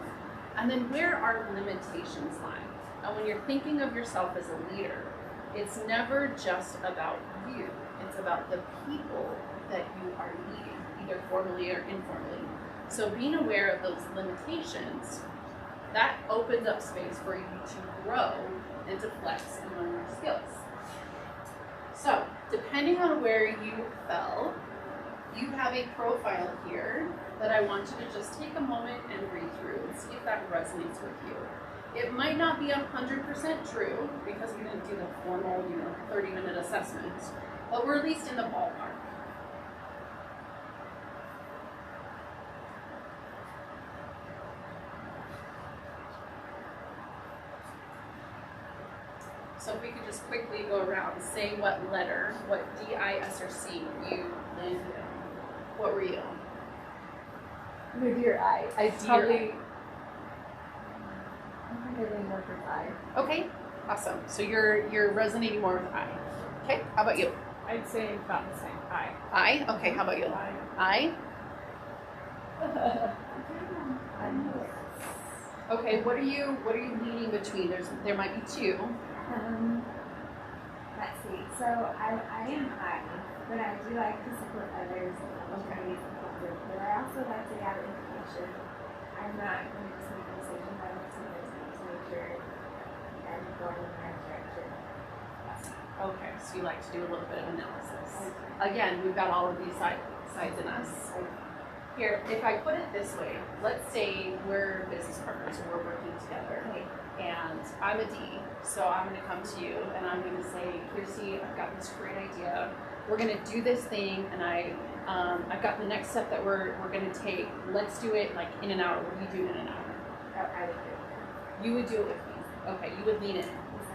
and then where our limitations lie. And when you're thinking of yourself as a leader, it's never just about you. It's about the people that you are leading, either formally or informally. So being aware of those limitations, that opens up space for you to grow and to flex and learn your skills. So depending on where you fell, you have a profile here that I want you to just take a moment and read through and see if that resonates with you. It might not be 100% true because we didn't do the formal, 30-minute assessment, but we're at least in the ballpark. So if we could just quickly go around, say what letter, what D, I, S, or C you landed in. What were you? With your eye. I Dear probably. I think I lean more towards eye. Okay, awesome. So you're resonating more with I. Okay, how about you? I'd say about the same. Eye. I? Okay, how about you? I? Okay, what are you leaning between? There might be two. Let's see. So I am I, but I do like to support others and opportunities and culture. But I also like to gather information. I'm not going to just make a decision. I like to make sure I'm going in the right direction. Okay, so you like to do a little bit of analysis. Again, we've got all of these sides in us. Here, if I put it this way, let's say we're business partners and we're working together, and I'm a D, so I'm going to come to you and I'm going to say, Kirsty, I've got this great idea. We're going to do this thing, and I've got the next step that we're going to take. Let's do it like in an hour. What do you do in an hour? I would do it. You would do it with me. Okay, you would lean in.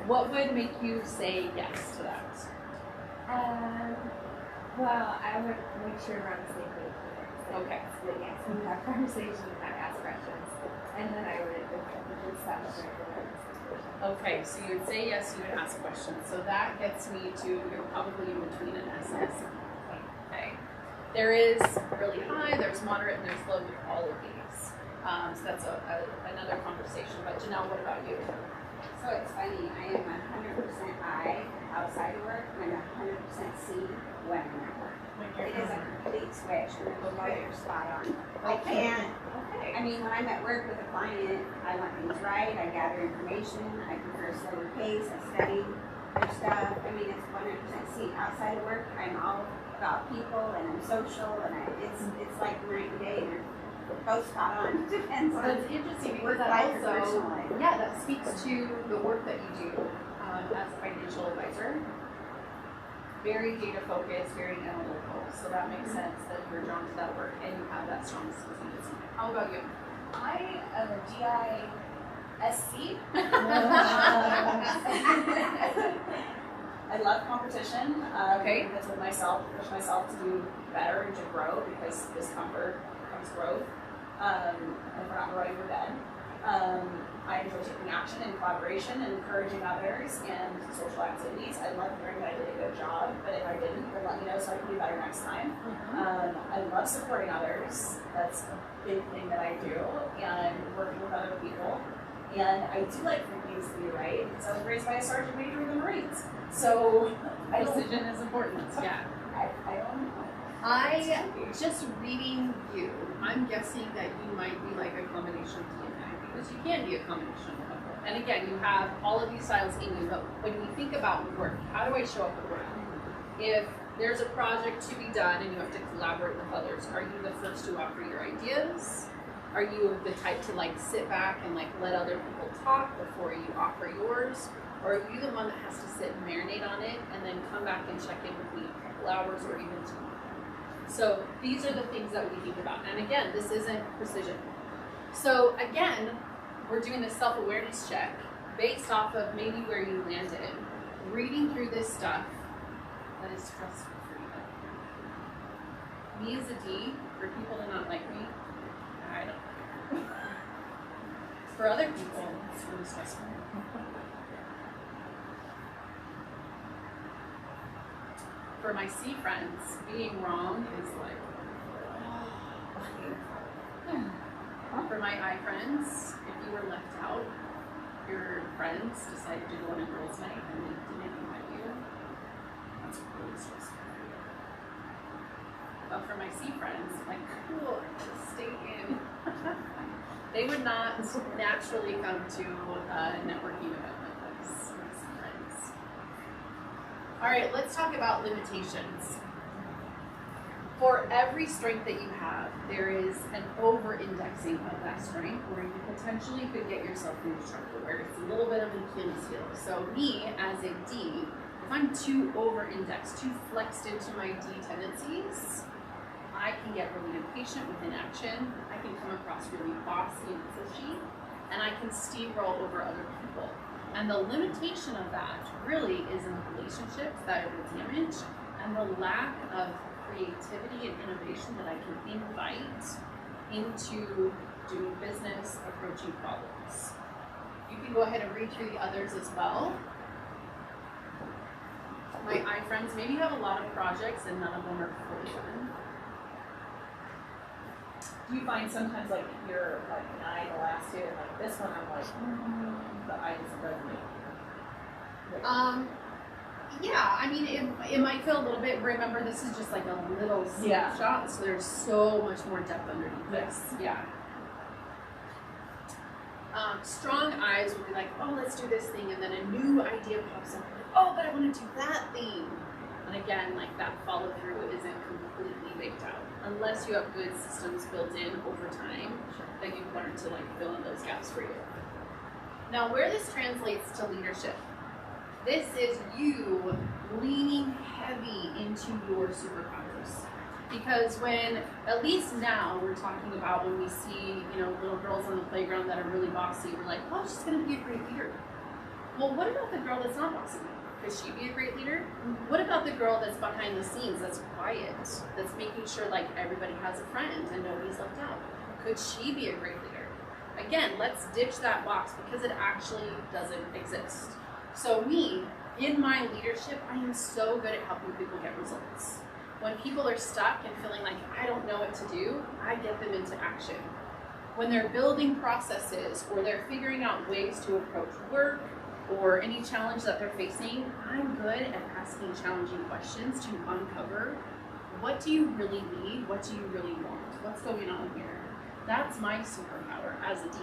What would make you say yes to that? Well, I would make sure we're on the same page with it. So Okay. But yes, we have conversations, I ask questions, and then I would establish our Okay, so you would say yes, you would ask questions. So that gets me to, you're probably in between an S and a C. Okay. There is really high, there's moderate, and there's low with all of these. So that's another conversation. But Janelle, what about you? So it's funny, I am 100% I outside of work, and I'm 100% C when I'm at work. It is a complete switch, and you're spot on. I can't, I mean, when I'm at work with a client, I want things right, I gather information, I prefer a slower pace, I study their stuff. I mean, it's 100% C. Outside of work, I'm all about people, and I'm social, and it's like night and day. They're both spot on. Depends on That's interesting because work that life or also, personal life. yeah, that speaks to the work that you do as a financial advisor. Very data focused, very analytical. So that makes sense that you're drawn to that work and you have that strong strategy. How about you? I am a GISC. I love competition. Okay. That's with myself, push myself to do better and to grow because discomfort comes growth. And if we're not growing, we're dead. I enjoy taking action and collaboration and encouraging others and social activities. I love hearing that I did a good job, but if I didn't, then let me know so I can do better next time. I love supporting others. That's a big thing that I do, and working with other people. And I do like for things to be right. So I was raised by a sergeant major in the Marines. So Precision is important. Yeah. I don't know. Just reading you, I'm guessing that you might be like a combination of D and I, because you can be a combination of both. And again, you have all of these styles in you, but when you think about work, how do I show up at work? If there's a project to be done and you have to collaborate with others, are you the first to offer your ideas? Are you the type to like sit back and like let other people talk before you offer yours? Or are you the one that has to sit and marinate on it and then come back and check in with me a couple hours or even tomorrow? So these are the things that we think about. And again, this isn't precision. So again, we're doing this self-awareness check based off of maybe where you landed, reading through this stuff that is stressful for you. Me as a D, for people to not like me, I don't know. For other people, it's really stressful. For my C friends, being wrong is like, for my I friends, if you were left out, your friends decided to go on a girls' night and they didn't invite you, that's really stressful for you. But for my C friends, like, cool, just stay in. They would not naturally come to a networking event like this, my C friends. All right, let's talk about limitations. For every strength that you have, there is an over-indexing of that strength where you potentially could get yourself into trouble, where it's a little bit of an Achilles heel. So me, as a D, if I'm too over-indexed, too flexed into my D tendencies, I can get really impatient with inaction, I can come across really bossy and pushy, and I can steamroll over other people. And the limitation of that really is in relationships that are damaged and the lack of creativity and innovation that I can invite into doing business, approaching problems. You can go ahead and read through the others as well. My I friends, maybe you have a lot of projects and none of them are fully done. Do you find sometimes like you're like an I the last two, and like this one I'm like, the I doesn't resonate? Yeah, I mean, it might feel a little bit, remember this is just like a little snapshot, so there's so much more depth underneath this. Yeah. Strong eyes would be like, oh, let's do this thing, and then a new idea pops up, like, oh, but I want to do that thing. And again, like that follow through isn't completely baked out, unless you have good systems built in over time that you've learned to like fill in those gaps for you. Now, where this translates to leadership, this is you leaning heavy into your superpowers. Because when, at least now, we're talking about when we see, you know, little girls on the playground that are really bossy, we're like, oh, she's going to be a great leader. Well, what about the girl that's not bossy? Could she be a great leader? What about the girl that's behind the scenes, that's quiet, that's making sure like everybody has a friend and nobody's left out? Could she be a great leader? Again, let's ditch that box because it actually doesn't exist. So me, in my leadership, I am so good at helping people get results. When people are stuck and feeling like, I don't know what to do, I get them into action. When they're building processes or they're figuring out ways to approach work or any challenge that they're facing, I'm good at asking challenging questions to uncover, what do you really need? What do you really want? What's going on here? That's my superpower as a D.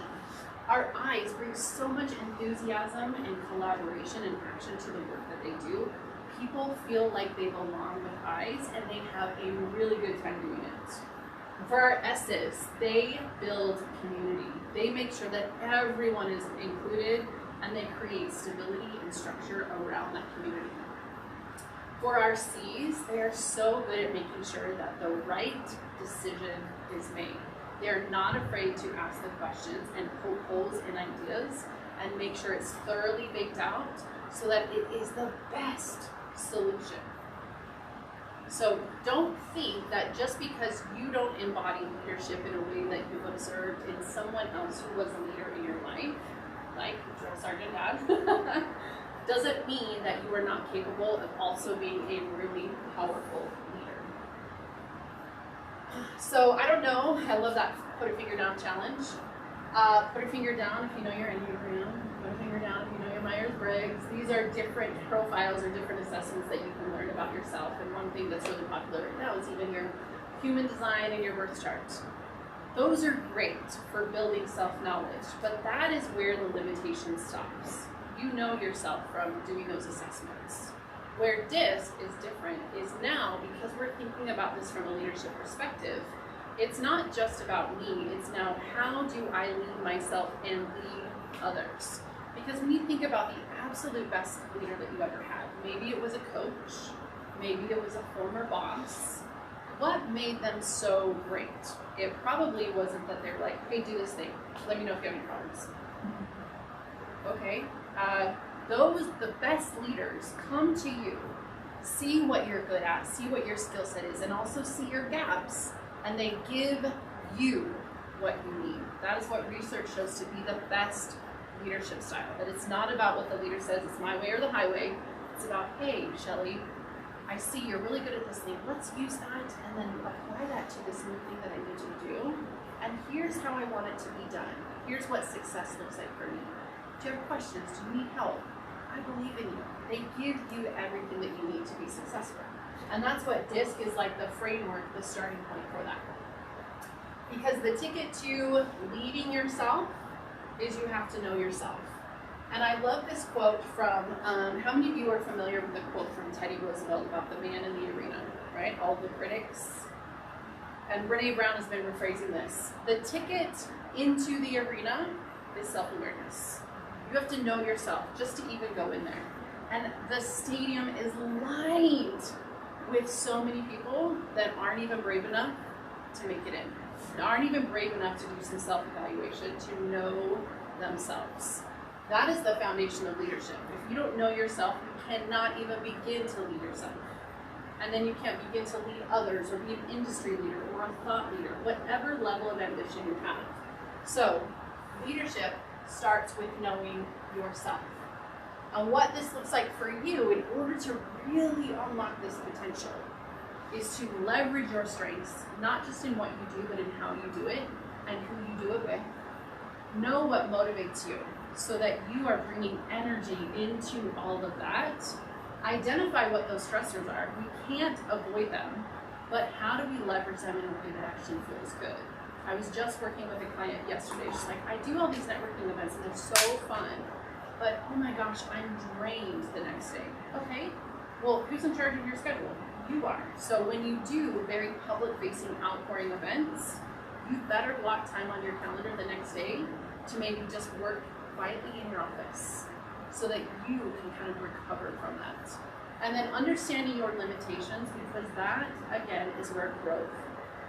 Our eyes bring so much enthusiasm and collaboration and action to the work that they do. People feel like they belong with eyes and they have a really good time doing it. For our S's, they build community. They make sure that everyone is included and they create stability and structure around that community. For our C's, they are so good at making sure that the right decision is made. They're not afraid to ask the questions and poke holes in ideas and make sure it's thoroughly baked out so that it is the best solution. So don't think that just because you don't embody leadership in a way that you've observed in someone else who was a leader in your life, like Drill Sergeant Dad, doesn't mean that you are not capable of also being a really powerful leader. So I don't know, I love that put a finger down challenge. Put a finger down if you know your Enneagram. Put a finger down if you know your Myers-Briggs. These are different profiles or different assessments that you can learn about yourself. And one thing that's really popular right now is even your human design and your birth chart. Those are great for building self-knowledge, but that is where the limitation stops. You know yourself from doing those assessments. Where DISC is different is now, because we're thinking about this from a leadership perspective, it's not just about me, it's now how do I lead myself and lead others? Because when you think about the absolute best leader that you ever had, maybe it was a coach, maybe it was a former boss, what made them so great? It probably wasn't that they were like, hey, do this thing, let me know if you have any problems. Okay, the best leaders come to you, see what you're good at, see what your skill set is, and also see your gaps, and they give you what you need. That is what research shows to be the best leadership style. That it's not about what the leader says, it's my way or the highway. It's about, hey, Shelly, I see you're really good at this thing. Let's use that and then apply that to this new thing that I need you to do. And here's how I want it to be done. Here's what success looks like for me. Do you have questions? Do you need help? I believe in you. They give you everything that you need to be successful. And that's what DISC is like, the framework, the starting point for that. Because the ticket to leading yourself is you have to know yourself. And I love this quote from, how many of you are familiar with the quote from Teddy Roosevelt about the man in the arena, right? All the critics and Brene Brown has been rephrasing this, the ticket into the arena is self-awareness. You have to know yourself just to even go in there. And the stadium is lined with so many people that aren't even brave enough to make it in. Aren't even brave enough to do some self-evaluation, to know themselves. That is the foundation of leadership. If you don't know yourself, you cannot even begin to lead yourself. And then you can't begin to lead others or be an industry leader or a thought leader, whatever level of ambition you have. So, leadership starts with knowing yourself. And what this looks like for you in order to really unlock this potential is to leverage your strengths, not just in what you do, but in how you do it and who you do it with. Know what motivates you so that you are bringing energy into all of that. Identify what those stressors are. We can't avoid them, but how do we leverage them in a way that actually feels good? I was just working with a client yesterday. She's like, I do all these networking events and they're so fun, but oh my gosh, I'm drained the next day. Okay, well, who's in charge of your schedule? You are. So when you do very public-facing outpouring events, you better block time on your calendar the next day to maybe just work quietly in your office so that you can kind of recover from that. And then understanding your limitations, because that, again, is where growth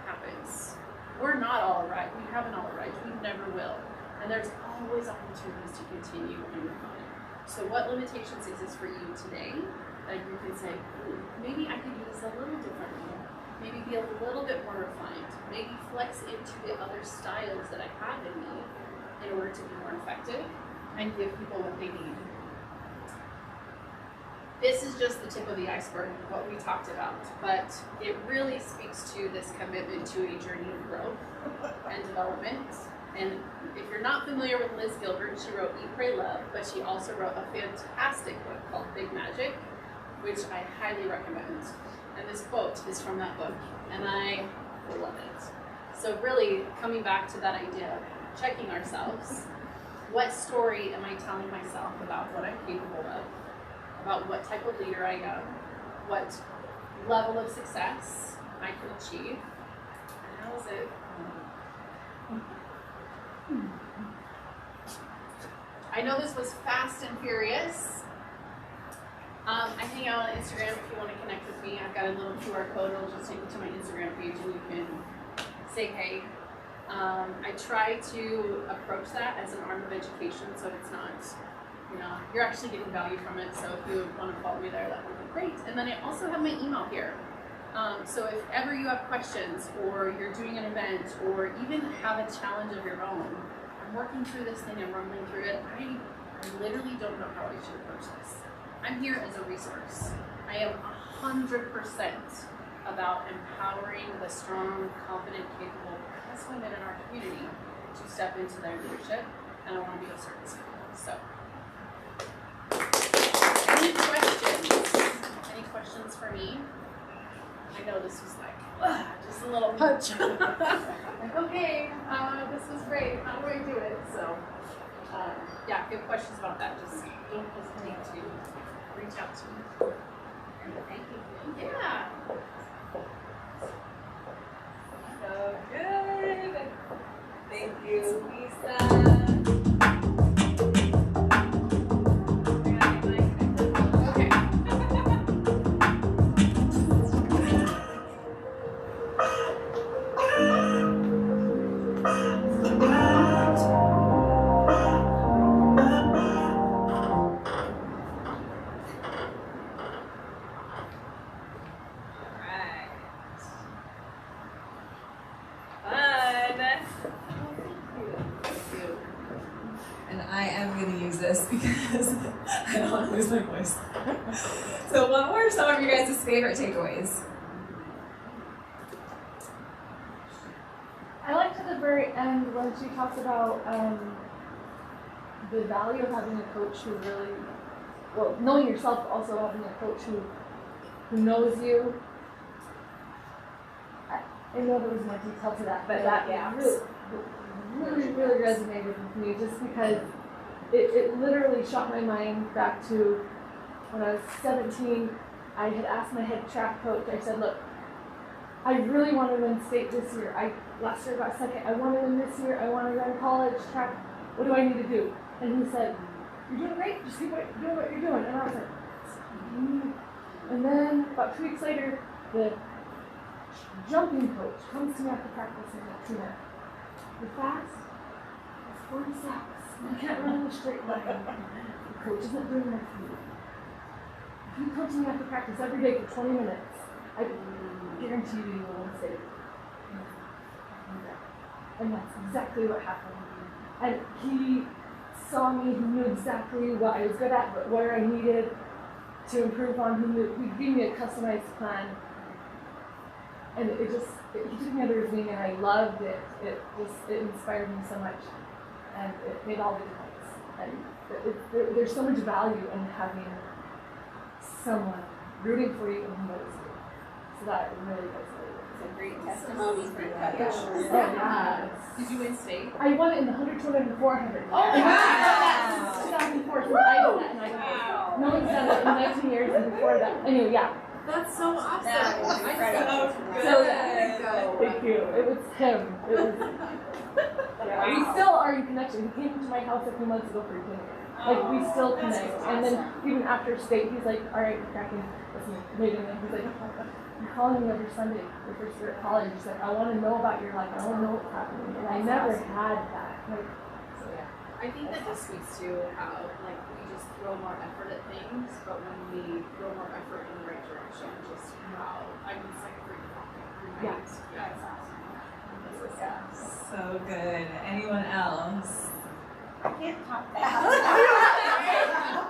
happens. We're not all right. We haven't all right. We never will. And there's always opportunities to continue and refine. So what limitations exist for you today that you can say, maybe I could do this a little differently. Maybe be a little bit more refined. Maybe flex into the other styles that I have in me in order to be more effective and give people what they need. This is just the tip of the iceberg of what we talked about, but it really speaks to this commitment to a journey of growth and development. And if you're not familiar with Liz Gilbert, she wrote Eat, Pray, Love, but she also wrote a fantastic book called Big Magic, which I highly recommend. And this quote is from that book, and I love it. So really, coming back to that idea of checking ourselves, what story am I telling myself about what I'm capable of, about what type of leader I am, what level of success I can achieve, and how is it? I know this was fast and furious. I hang out on Instagram if you want to connect with me. I've got a little QR code. It'll just take you to my Instagram page and you can say hey. I try to approach that as an arm of education, so it's not, you're actually getting value from it. So if you want to follow me there, that would be great. And then I also have my email here. So if ever you have questions or you're doing an event or even have a challenge of your own, I'm working through this thing, I'm rumbling through it, I literally don't know how I should approach this. I'm here as a resource. I am 100% about empowering the strong, confident, capable best women in our community to step into their leadership, and I want to be of service to them. So, any questions? Any questions for me? I know this was like, just a little punch. Like, okay, this was great. How do I do it? So, yeah, if you have questions about that, just don't hesitate to reach out to me. Thank you. Yeah. So good. Thank you, Lisa. Because I don't want to lose my voice. So what were some of your guys' favorite takeaways? I liked at the very end when she talks about the value of having a coach who really, well, knowing yourself, but also having a coach who knows you. I know there was more detail to that, but that really resonated with me just because it literally shot my mind back to when I was 17. I had asked my head track coach, I said, look, I really want to win state this year. Last year I got second. I want to win this year. I want to run college track. What do I need to do? And he said, you're doing great. Just keep doing what you're doing. And I was like, and then about 2 weeks later, the jumping coach comes to me after practice and says, Tina, you're fast. It's 40 seconds. You can't run in a straight line. The coach isn't doing enough for you. If you come to me after practice every day for 20 minutes, I guarantee you will win state. And that's exactly what happened. And he saw me, he knew exactly what I was good at, but where I needed to improve on. He gave me a customized plan. And he took me under his wing, and I loved it. It inspired me so much. And it made all the difference. And there's so much value in having someone rooting for you and who knows you. So that really does It's a great testimony for you. Oh, yeah. Did you win state? I won it in the 100, 200, and 400. Oh, wow. 2004, so I did that, and I did no one's done it in 19 years, and before that. Anyway, yeah. That's so awesome. That is incredible. So thank you. It was him. It was. We still are in connection. He came to my house a few months ago for dinner. Like, we still connect. And then even after state, he's like, all right, cracking. Megan, and he's like, you're calling me every Sunday, your first year at college. He's like, I want to know about your life. I want to know what's happening. And I never had that. Like, So yeah, I think that just speaks to how like we just throw more effort at things, but when we throw more effort in the right direction, just how I mean, it's like a great Yeah. That's awesome. So good. Anyone else? I can't top that.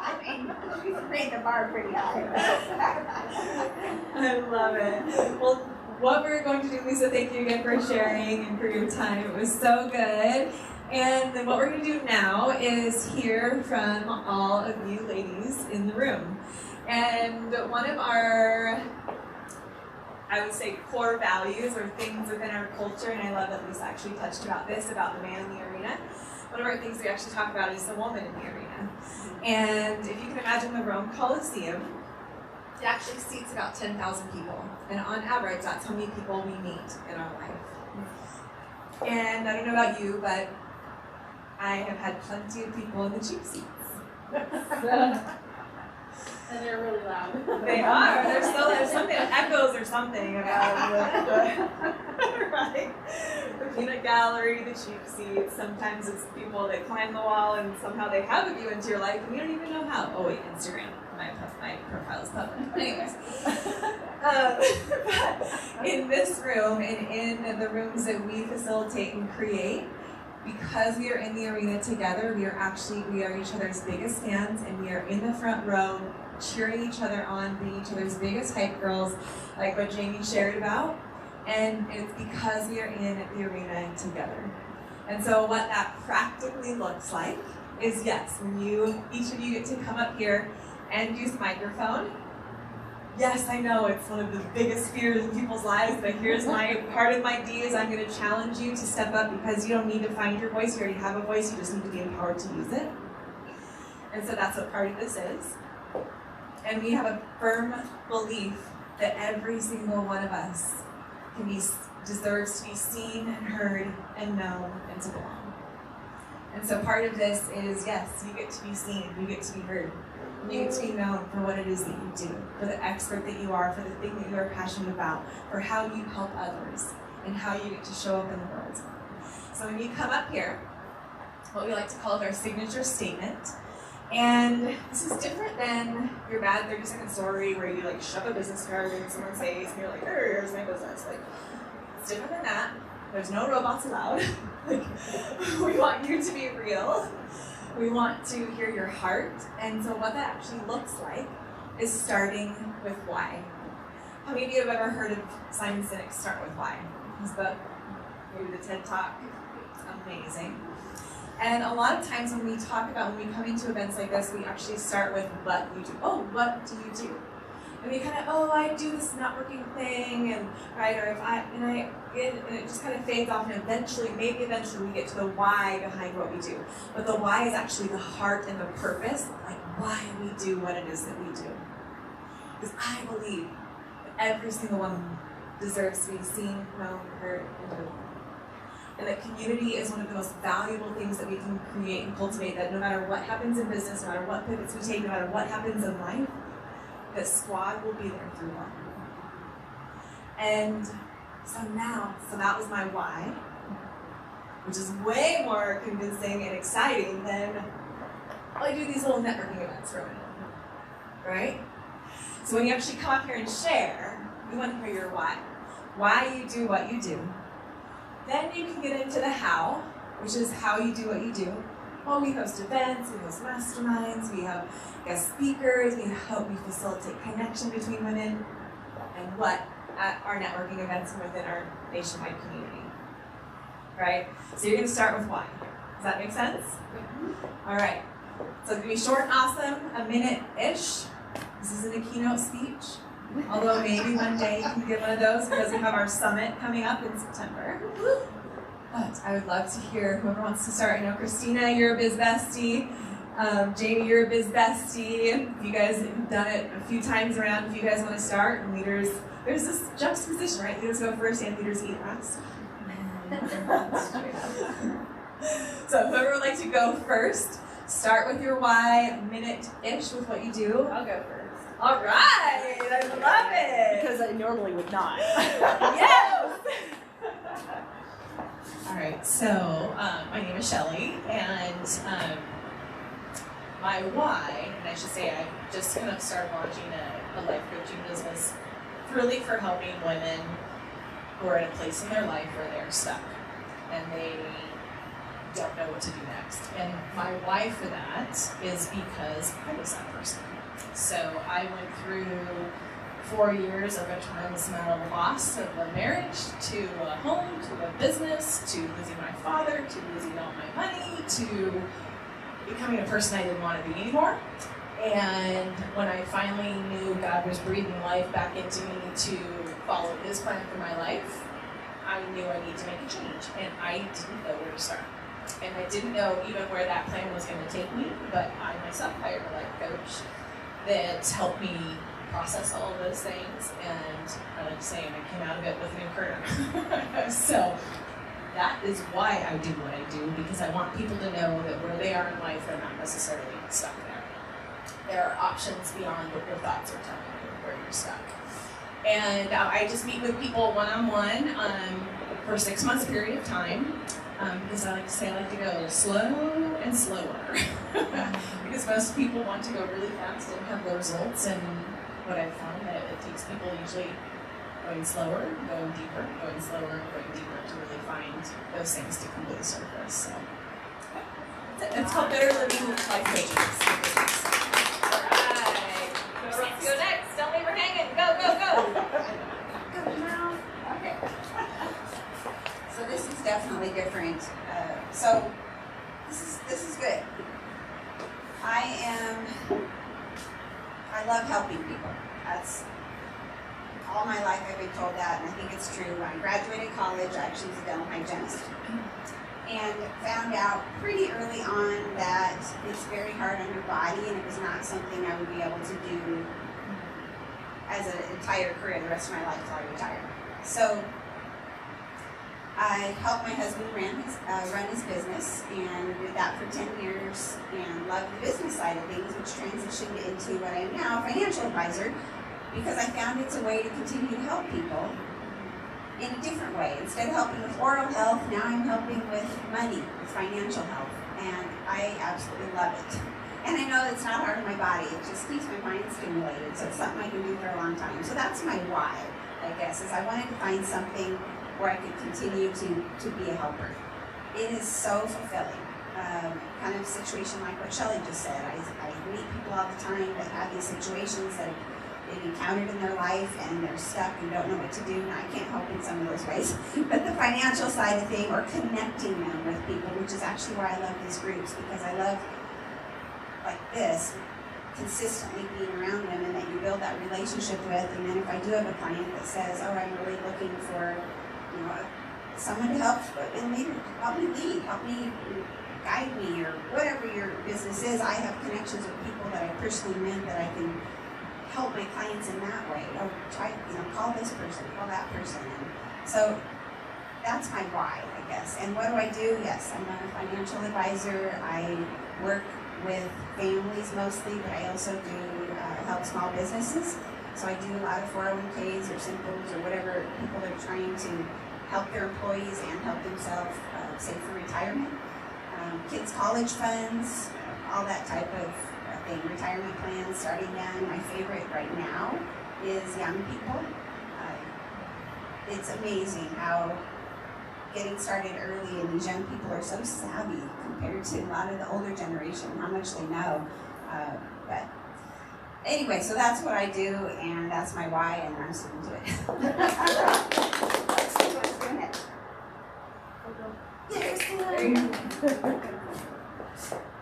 I mean, she's made the bar pretty high. I love it. Well, what we're going to do, Lisa, thank you again for sharing and for your time. It was so good. And then what we're going to do now is hear from all of you ladies in the room. And one of our, I would say, core values or things within our culture, and I love that Lisa actually touched about this, about the man in the arena. One of our things we actually talk about is the woman in the arena. And if you can imagine the Rome Colosseum, it actually seats about 10,000 people. And on average, that's how many people we meet in our life. And I don't know about you, but I have had plenty of people in the cheap seats. And they're really loud. They are. There's something, echoes or something about right? The peanut gallery, the cheap seats. Sometimes it's people that climb the wall and somehow they have a view into your life and you don't even know how. Oh wait, Instagram. My profile is public. Anyways. But in this room and in the rooms that we facilitate and create, because we are in the arena together, we are each other's biggest fans, and we are in the front row cheering each other on, being each other's biggest hype girls, like what Jamie shared about. And it's because we are in the arena together. And so what that practically looks like is, yes, when each of you get to come up here and use the microphone. Yes, I know it's one of the biggest fears in people's lives, but here's my part of my D is I'm going to challenge you to step up, because you don't need to find your voice. You already have a voice. You just need to be empowered to use it. And so that's what part of this is. And we have a firm belief that every single one of us deserves to be seen and heard and known and to belong. And so part of this is, yes, you get to be seen, you get to be heard. You get to be known for what it is that you do, for the expert that you are, for the thing that you are passionate about, for how you help others, and how you get to show up in the world. So when you come up here, what we like to call it our signature statement. And this is different than your bad 30-second story where you like shove a business card in someone's face and you're like, here's my business. Like, it's different than that. There's no robots allowed. Like, we want you to be real. We want to hear your heart. And so what that actually looks like is starting with why. How many of you have ever heard of Simon Sinek's Start With Why? His book, maybe the TED Talk. Amazing. And a lot of times when we come into events like this, we actually start with what you do. Oh, what do you do? And we kind of, I do this networking thing, and right, or and it just kind of fades off, and eventually we get to the why behind what we do. But the why is actually the heart and the purpose, like why we do what it is that we do. Because I believe that every single one deserves to be seen, known, heard, and heard. And that community is one of the most valuable things that we can create and cultivate, that no matter what happens in business, no matter what pivots we take, no matter what happens in life, that squad will be there through one. And so that was my why, which is way more convincing and exciting than, I do these little networking events for women, right? So when you actually come up here and share, we want to hear your why you do what you do. Then you can get into the how, which is how you do what you do. Well, we host events, we host masterminds, we have guest speakers, we facilitate connection between women, and what at our networking events and within our nationwide community. Right? So you're going to start with why. Does that make sense? All right. So it's going to be short and awesome, a minute-ish. This isn't a keynote speech, although maybe one day you can get one of those because we have our summit coming up in September. But I would love to hear whoever wants to start. I know Christina, you're a biz bestie. Jamie, you're a biz bestie. You guys have done it a few times around. If you guys want to start, and leaders, there's this juxtaposition, right? Leaders go first and leaders eat last. So whoever would like to go first, start with your why, minute-ish with what you do. I'll go first. All right, I love it. Because I normally would not. Yes! All right, so my name is Shelly, and my why, and I should say I just kind of started launching a life coaching business really for helping women who are at a place in their life where they're stuck and they don't know what to do next. And my why for that is because I was that person. So I went through 4 years of a tremendous amount of loss of a marriage, to a home, to a business, to losing my father, to losing all my money, to becoming a person I didn't want to be anymore. And when I finally knew God was breathing life back into me to follow His plan for my life, I knew I needed to make a change, and I didn't know where to start. And I didn't know even where that plan was going to take me, but I myself hired a life coach that helped me process all of those things, and I like saying I came out of it with a new career. So that is why I do what I do, because I want people to know that where they are in life, they're not necessarily stuck there. There are options beyond what your thoughts are telling you where you're stuck. And I just meet with people one-on-one for a 6 months period of time, because I like to say I like to go slow and slower. Because most people want to go really fast and have the results, and what I've found that it takes people usually going slower, going deeper, going slower, and going deeper to really find those things to come to the surface. So it's called Better Living Life Coaching. Let's go next. Don't leave her hanging. Go, go, go. Go now. Okay. So this is definitely different. So this is good. I love helping people. That's all my life I've been told that, and I think it's true. When I graduated college, I actually was a dental hygienist, and found out pretty early on that it's very hard on your body, and it was not something I would be able to do as an entire career the rest of my life until I retired. So I helped my husband run his business, and did that for 10 years, and loved the business side of things, which transitioned into what I am now, a financial advisor, because I found it's a way to continue to help people in a different way. Instead of helping with oral health, now I'm helping with money, with financial health, and I absolutely love it. And I know it's not hard on my body, it just keeps my mind stimulated, so it's something I can do for a long time. So that's my why, I guess, is I wanted to find something where I could continue to be a helper. It is so fulfilling. Kind of situation like what Shelly just said. I meet people all the time that have these situations that they've encountered in their life, and they're stuck and don't know what to do. Now, I can't help in some of those ways, but the financial side of thing, or connecting them with people, which is actually why I love these groups, because I love, like this, consistently being around women that you build that relationship with. And then if I do have a client that says, oh, I'm really looking for, someone to help me lead, help me guide me, or whatever your business is, I have connections with people that I personally met that I can help my clients in that way. Oh, try, call this person, call that person. And so that's my why, I guess. And what do? Yes, I'm a financial advisor. I work with families mostly, but I also do help small businesses. So I do a lot of 401ks or simples or whatever people are trying to help their employees and help themselves save for retirement. Kids' college funds, all that type of thing. Retirement plans, starting young. My favorite right now is young people. It's amazing how getting started early and these young people are so savvy compared to a lot of the older generation, how much they know. But anyway, so that's what I do, and that's my why, and I'm sticking to it. Let's do it.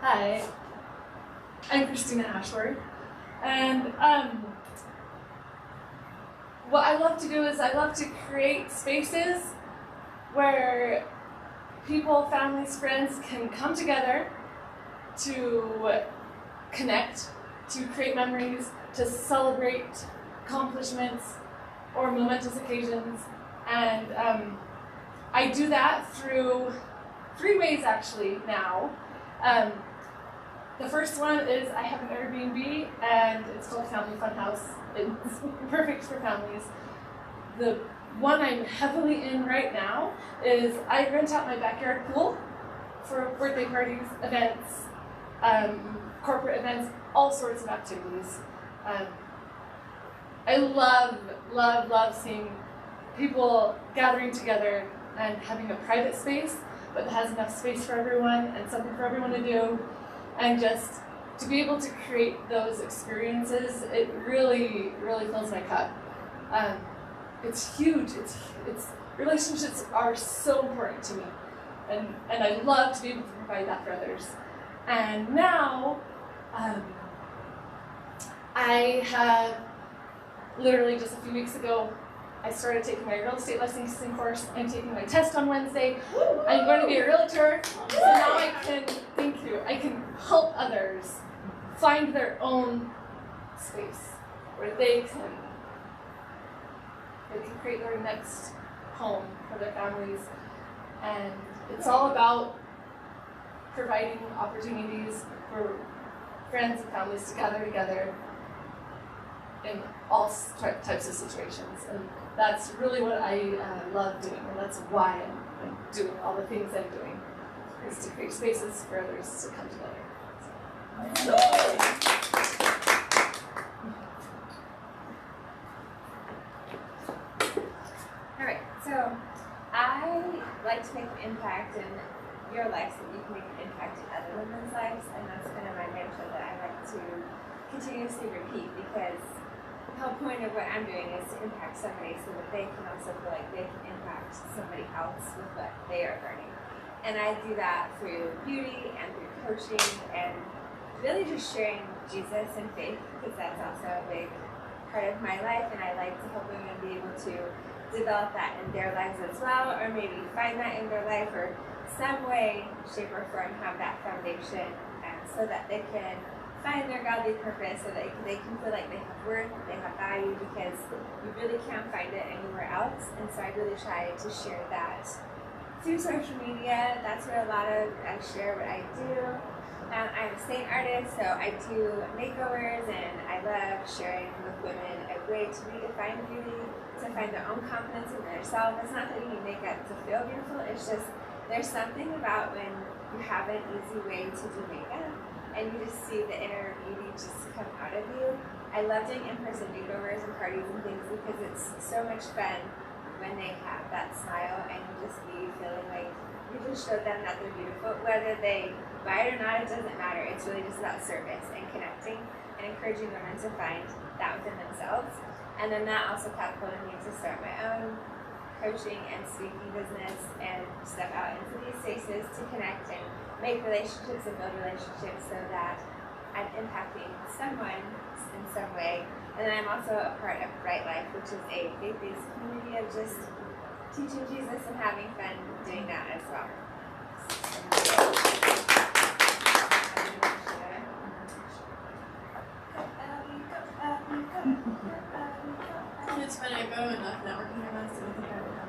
Hi, I'm Christina Ashworth, and what I love to do is I love to create spaces where people, families, friends can come together to connect, to create memories, to celebrate accomplishments or momentous occasions, and I do that through 3 ways actually now. The first one is I have an Airbnb and it's called Family Fun House. It's perfect for families. The one I'm heavily in right now is I rent out my backyard pool for birthday parties, events, corporate events, all sorts of activities. I love seeing people gathering together and having a private space, but that has enough space for everyone and something for everyone to do, and just to be able to create those experiences, it really fills my cup. It's huge. It's relationships are so important to me, and I love to be able to provide that for others. And now, I have literally just a few weeks ago, I started taking my real estate licensing course. I'm taking my test on Wednesday. I'm going to be a realtor, so now I can help others find their own space where they can create their next home for their families. And it's all about providing opportunities for friends and families to gather together in all types of situations. And that's really what I love doing, and that's why I'm doing all the things I'm doing, is to create spaces for others to come together. All right, so I like to make an impact in your life so that you can make an impact in other women's lives, and that's kind of my mantra that I like to continuously repeat, because the whole point of what I'm doing is to impact somebody so that they can also feel like they can impact somebody else with what they are learning. And I do that through beauty and through coaching and really just sharing Jesus and faith, because that's also a big part of my life, and I like to help women be able to develop that in their lives as well, or maybe find that in their life, or some way, shape, or form have that foundation, so that they can find their godly purpose, so that they can feel like they have worth, they have value, because you really can't find it anywhere else. And so I really try to share that through social media. That's where I share what I do. I'm a stain artist, so I do makeovers, and I love sharing with women a way to redefine beauty, to find their own confidence in themselves. It's not that you need makeup to feel beautiful, it's just there's something about when you have an easy way to do makeup and you just see the inner beauty just come out of you. I love doing in-person makeovers and parties and things, because it's so much fun when they have that smile and you just leave feeling like you just showed them that they're beautiful. Whether they buy it or not, it doesn't matter. It's really just about service and connecting and encouraging women to find that within themselves. And then that also catapulted me to start my own coaching and speaking business and step out into these spaces to connect and make relationships and build relationships, so that I'm impacting someone in some way. And then I'm also a part of Bright Life, which is a faith-based community of just teaching Jesus and having fun doing that as well. Up we go, up we go. It's funny, I go to enough networking events and I think I would have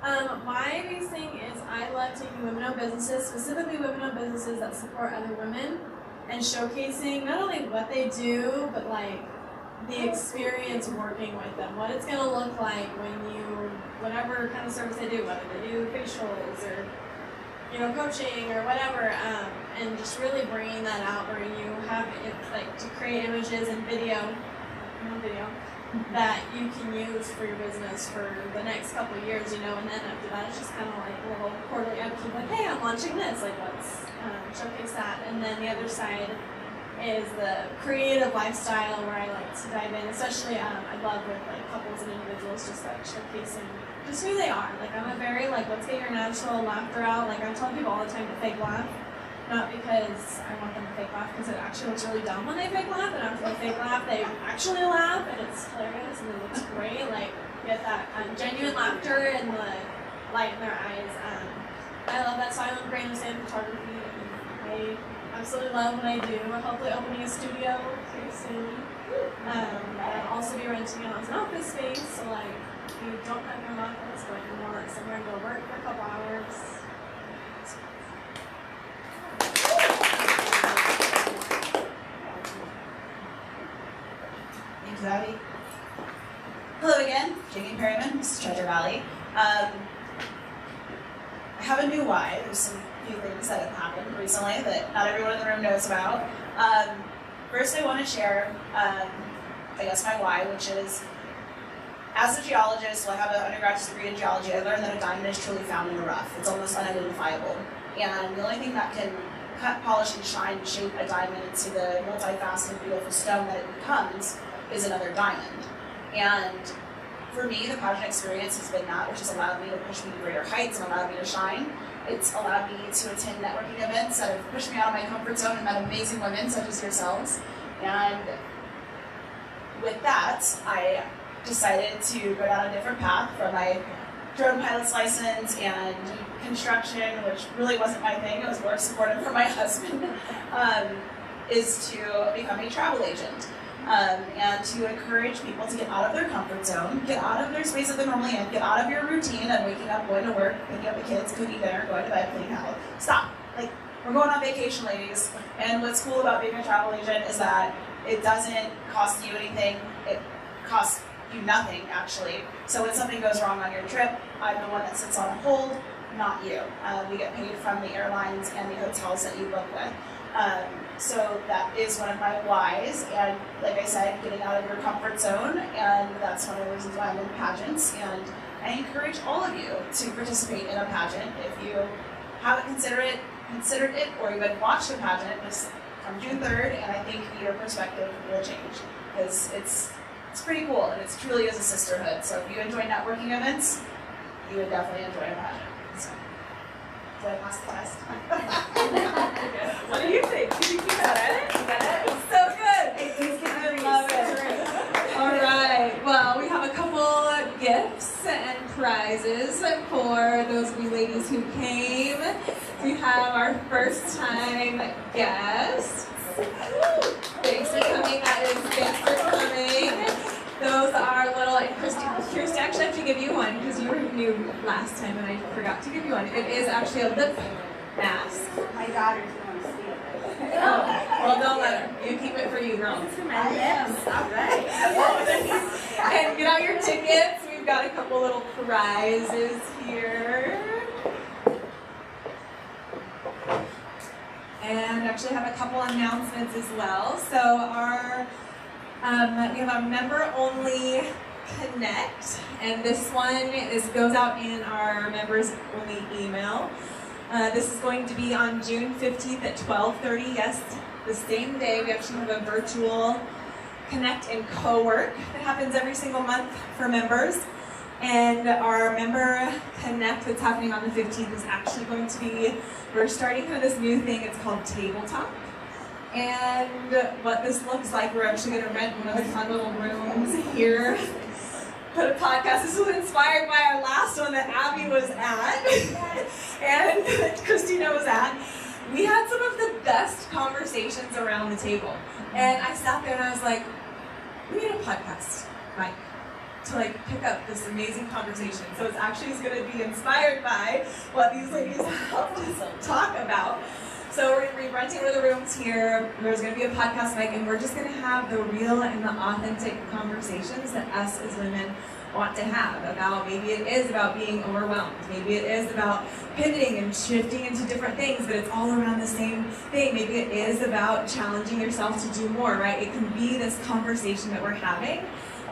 my my biggest thing is I love taking women-owned businesses, specifically women-owned businesses that support other women, and showcasing not only what they do, but like the experience working with them, what it's going to look like when you, whatever kind of service they do, whether they do facials or coaching or whatever, and just really bringing that out where you have it, like, to create images and video that you can use for your business for the next couple of years, and then after that it's just kind of like a little quarterly upkeep, like, hey, I'm launching this, like, let's showcase that. And then the other side is the creative lifestyle where I like to dive in, especially I love with like couples and individuals, just like showcasing just who they are. Like, I'm a very like, let's get your natural laughter out. Like, I tell people all the time to fake laugh, not because I want them to fake laugh, because it actually looks really dumb when they fake laugh, and after they fake laugh, they actually laugh, and it's hilarious, and it looks great. Like, get that genuine laughter and the light in their eyes. I love that style of grain of sand photography, and I absolutely love what I do. We're hopefully opening a studio pretty soon. I'll also be renting out as an office space, so like, if you don't have your own office, but you want somewhere to go work for a couple hours. Thank you, Abby. Hello again, Jamie Perryman, this is Treasure Valley. I have a new why. There's some few things that have happened recently that not everyone in the room knows about. First, I want to share, I guess, my why, which is, as a geologist, well, I have an undergraduate degree in geology. I learned that a diamond is truly found in the rough. It's almost unidentifiable. And the only thing that can cut, polish, and shine and shape a diamond into the multifaceted, beautiful stone that it becomes is another diamond. And for me, the pageant experience has been that, which has allowed me to push me to greater heights and allowed me to shine. It's allowed me to attend networking events that have pushed me out of my comfort zone and met amazing women such as yourselves. And with that, I decided to go down a different path from my drone pilot's license and construction, which really wasn't my thing. It was more supportive for my husband, is to become a travel agent. And to encourage people to get out of their comfort zone, get out of their space that they're normally in, get out of your routine of waking up, going to work, picking up the kids, cooking dinner, going to bed, cleaning house. Stop. Like, we're going on vacation, ladies. And what's cool about being a travel agent is that it doesn't cost you anything. It costs you nothing, actually. So when something goes wrong on your trip, I'm the one that sits on hold, not you. We get paid from the airlines and the hotels that you book with. So that is one of my whys, and like I said, getting out of your comfort zone, and that's one of the reasons why I'm in pageants, and I encourage all of you to participate in a pageant. If you haven't considered it, or even watched a pageant, just come June 3rd, and I think your perspective will change, because it's pretty cool, and it truly is a sisterhood. So if you enjoy networking events, you would definitely enjoy a pageant. So. Did I pass the test? What do you think? Did you keep that at it? You got it? It's so good. I love it. All right. Well, we have a couple gifts and prizes for those of you ladies who came. We have our first time guests. Thanks for coming. That is thanks for coming. Those are little, and Kirsty, I actually have to give you one because you were new last time and I forgot to give you one. It is actually a lip mask. My daughter's going to steal it. Well, don't let her. You keep it for you, girl. It's for my lips. All right. And get out your tickets. We've got a couple little prizes here. And actually have a couple announcements as well. So we have our member-only Connect, and this one goes out in our members-only email. This is going to be on June 15th at 12:30. Yes, the same day. We actually have a virtual Connect and Co-work that happens every single month for members. And our member Connect that's happening on the 15th is actually going to be, we're starting kind of this new thing, it's called Tabletop. And what this looks like, we're actually going to rent one of the fun little rooms here, put a podcast. This was inspired by our last one that Abby was at, and Christina was at. we had some of the best conversations around the table. And I sat there and I was like, we need a podcast, Mike, to like pick up this amazing conversation. So it's actually going to be inspired by what these ladies helped us talk about. So we're going to be renting one of the rooms here. There's going to be a podcast mic, and we're just going to have the real and the authentic conversations that us as women want to have about, maybe it is about being overwhelmed, maybe it is about pivoting and shifting into different things, but it's all around the same thing. Maybe it is about challenging yourself to do more, right? It can be this conversation that we're having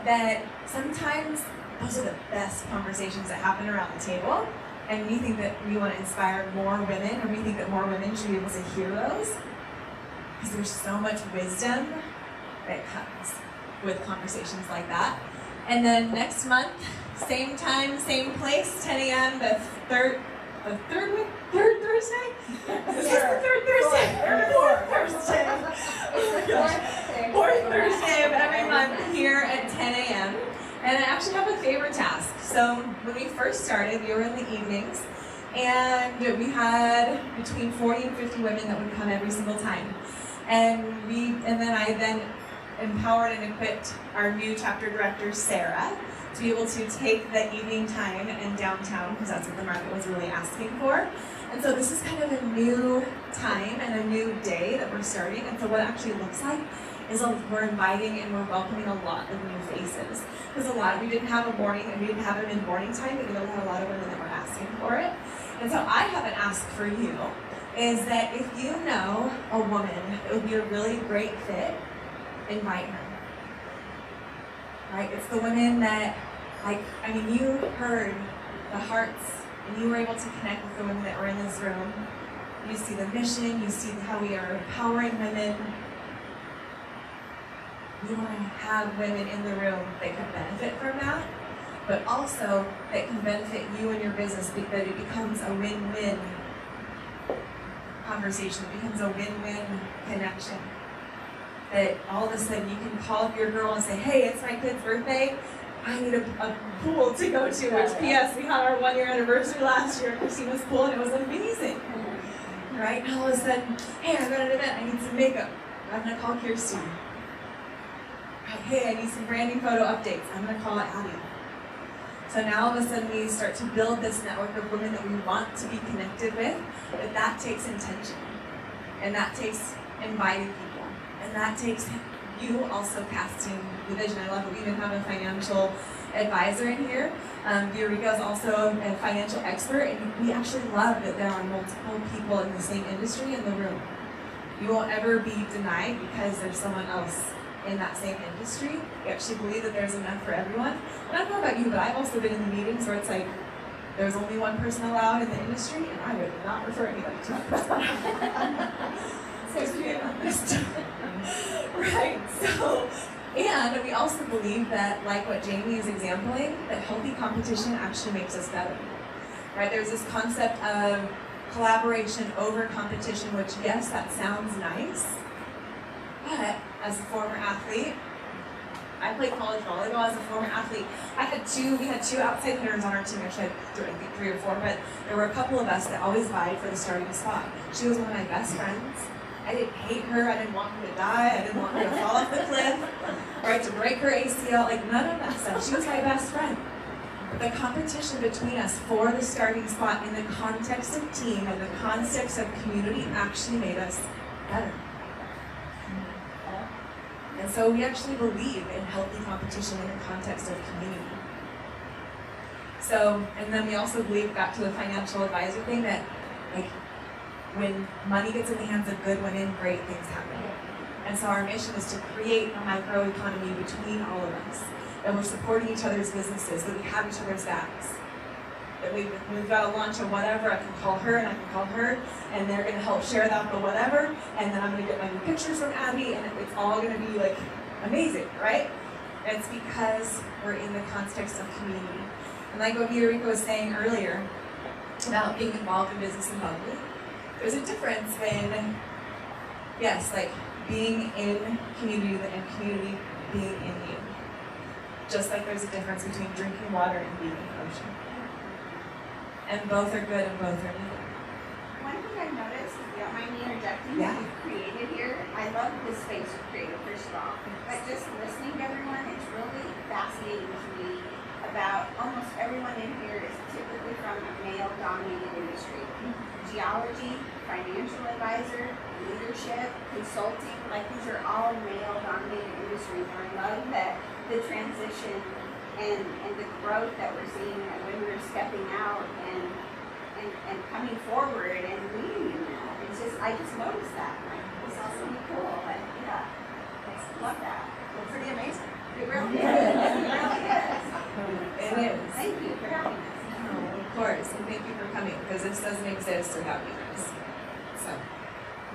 that sometimes those are the best conversations that happen around the table, and we think that we want to inspire more women, or we think that more women should be able to hear those, because there's so much wisdom that comes with conversations like that. And then next month, same time, same place, 10 a.m. the third Thursday? Is this the third Thursday? Fourth Thursday. Oh my gosh. Fourth Thursday of every month here at 10 a.m. And I actually have a favor task. So when we first started, we were in the evenings, and we had between 40 and 50 women that would come every single time. And then I empowered and equipped our new chapter director, Sarah, to be able to take the evening time in downtown, because that's what the market was really asking for. And so this is kind of a new time and a new day that we're starting. And so what it actually looks like is we're inviting and we're welcoming a lot of new faces. Because we didn't have a morning, and we didn't have them in morning time, but we really had a lot of women that were asking for it. And so I have an ask for you, is that if you know a woman that would be a really great fit, invite her. Right? It's the women that, you heard the hearts, and you were able to connect with the women that were in this room. You see the mission, you see how we are empowering women. We want to have women in the room that can benefit from that, but also that can benefit you and your business, because it becomes a win-win conversation, it becomes a win-win connection. That all of a sudden you can call up your girl and say, hey, it's my kid's birthday, I need a pool to go to, which P.S. we had our 1-year anniversary last year at Christina's pool, and it was amazing. Right? And all of a sudden, hey, I've got an event, I need some makeup. I'm going to call Kirsty. Right? Hey, I need some branding photo updates. I'm going to call Abby. So now all of a sudden we start to build this network of women that we want to be connected with, but that takes intention. And that takes inviting people. And that takes you also casting the vision. I love that we even have a financial advisor in here. Eureka is also a financial expert, and we actually love that there are multiple people in the same industry in the room. You won't ever be denied because there's someone else in that same industry. We actually believe that there's enough for everyone. And I don't know about you, but I've also been in the meetings where it's like, there's only one person allowed in the industry, and I would not refer anybody to that person. So being honest. Right, so, and we also believe that, like what Jamie is exampling, that healthy competition actually makes us better. Right, there's this concept of collaboration over competition, which, yes, that sounds nice, but as a former athlete, I played college volleyball as a former athlete. We had two outside hitters on our team. Actually, I think 3 or 4, but there were a couple of us that always vied for the starting spot. She was one of my best friends. I didn't hate her. I didn't want her to die. I didn't want her to fall off the cliff, right, to break her ACL, like none of that stuff. She was my best friend. But the competition between us for the starting spot in the context of team and the context of community actually made us better. And so we actually believe in healthy competition in the context of community. So, and then we also believe, back to the financial advisor thing, that like when money gets in the hands of good women, great things happen. And so our mission is to create a microeconomy between all of us. That we're supporting each other's businesses, that we have each other's backs. That we've got to launch a whatever, I can call her and I can call her, and they're going to help share that the whatever, and then I'm going to get my new pictures from Abby, and it's all going to be like amazing, right? And it's because we're in the context of community. And like what Eureka was saying earlier about being involved in business and Bubbly, there's a difference when, yes, like being in community and community being in you. Just like there's a difference between drinking water and being in the ocean. And both are good and both are needed. One thing I've noticed, if you don't mind interjecting Yeah. what you've created here. I love this space you've created, first of all. But just listening to everyone, it's really fascinating to me about almost everyone in here is typically from a male-dominated industry. Geology, financial advisor, leadership, consulting, like these are all male-dominated industries. And I love that the transition and the growth that we're seeing, that women are stepping out and coming forward and leading in that. It's just, I just noticed that. Like, this is really cool. And yeah, I love that. It's pretty amazing. It really is. It really is. It is. Thank you for having us. Oh, of course, and thank you for coming, because this doesn't exist without you guys. So,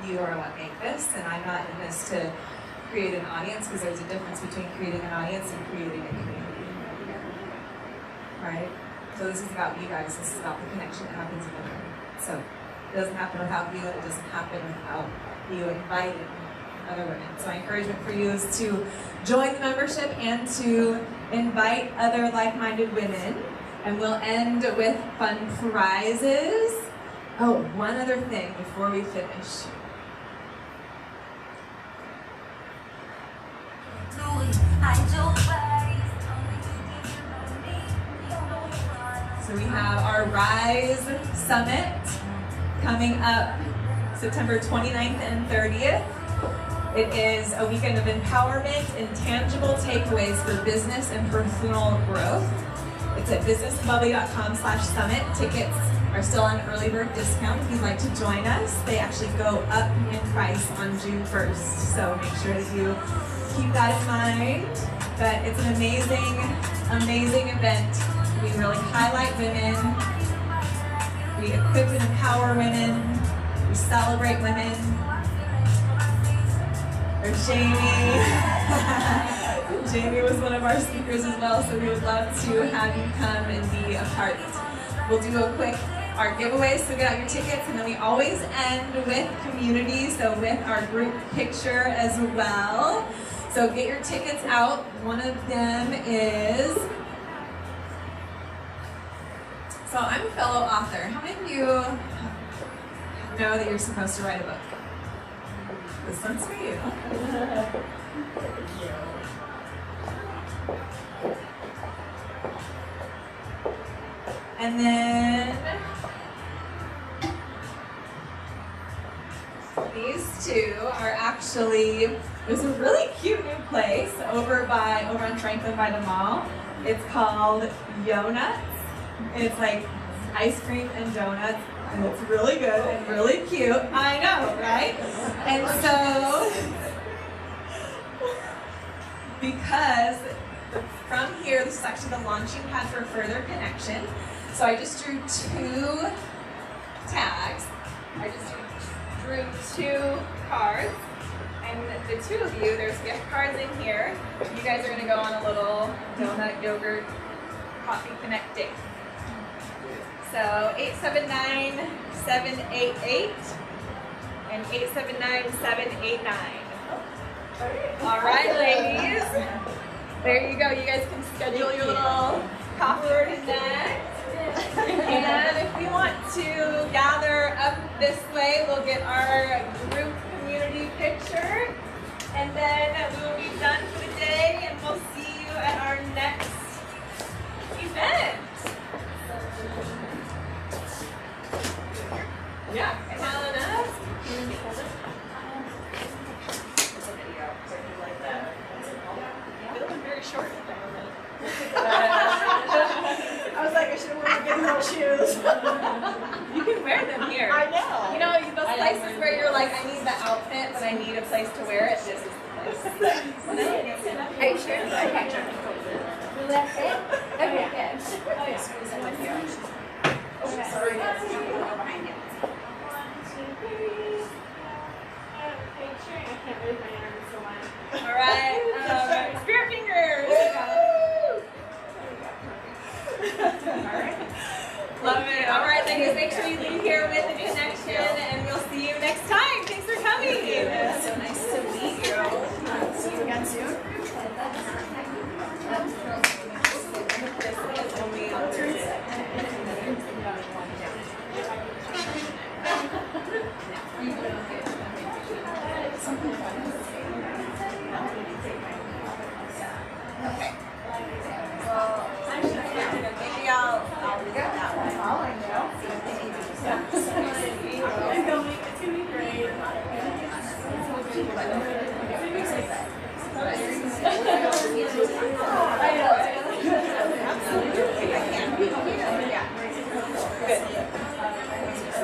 you are what make this, and I'm not in this to create an audience, because there's a difference between creating an audience and creating a community. Right? So this is about you guys, this is about the connection that happens in the room. So, it doesn't happen without you, and it doesn't happen without you inviting other women. So my encouragement for you is to join the membership and to invite other like-minded women. And we'll end with fun prizes. Oh, one other thing before we finish. So we have our Rise Summit coming up September 29th and 30th. It is a weekend of empowerment and tangible takeaways for business and personal growth. It's at businessbubbly.com/summit. Tickets are still on early bird discount if you'd like to join us. They actually go up in price on June 1st, so make sure that you keep that in mind. But it's an amazing, amazing event. We really highlight women. We equip and empower women. We celebrate women. There's Jamie. Jamie was one of our speakers as well, so we would love to have you come and be a part. We'll do a quick art giveaway, so get out your tickets, and then we always end with community, so with our group picture as well. So get your tickets out. One of them is, so I'm a fellow author. How many of you know that you're supposed to write a book? This one's for you. And then these two are actually, there's a really cute new place over on Franklin by the mall. It's called Yo Nuts. It's like ice cream and donuts, and it's really good and really cute. I know, right? And so, because from here, this is actually the launching pad for further connection. So I just drew 2 tags. I just drew 2 cards. And the 2 of you, there's gift cards in here. You guys are gonna go on a little donut, yogurt, coffee connect date. So 879-788 and 879-789. All right, ladies. There you go. You guys can schedule your little coffee or connect. And if we want to gather up this way, we'll get our group community picture. And then we will be done for the day, and we'll see you at our next event. Yeah, Helena. You're looking very short at the moment. I was like, I should have worn my good little shoes. You can wear them here. I know. You know, those places where you're like, I need the outfit, but I need a place to wear it. This is the place. Are you sure? Okay. That's it? Okay, good. Oh, yeah, squeeze that with you. Oh, sorry. Behind you. All right, spirit fingers. All right. Love it. All right, ladies, make sure you leave here with a connection, and we'll see you next time. Thanks for coming. It's so nice to meet you. See you again soon. This is only on Thursday. Okay.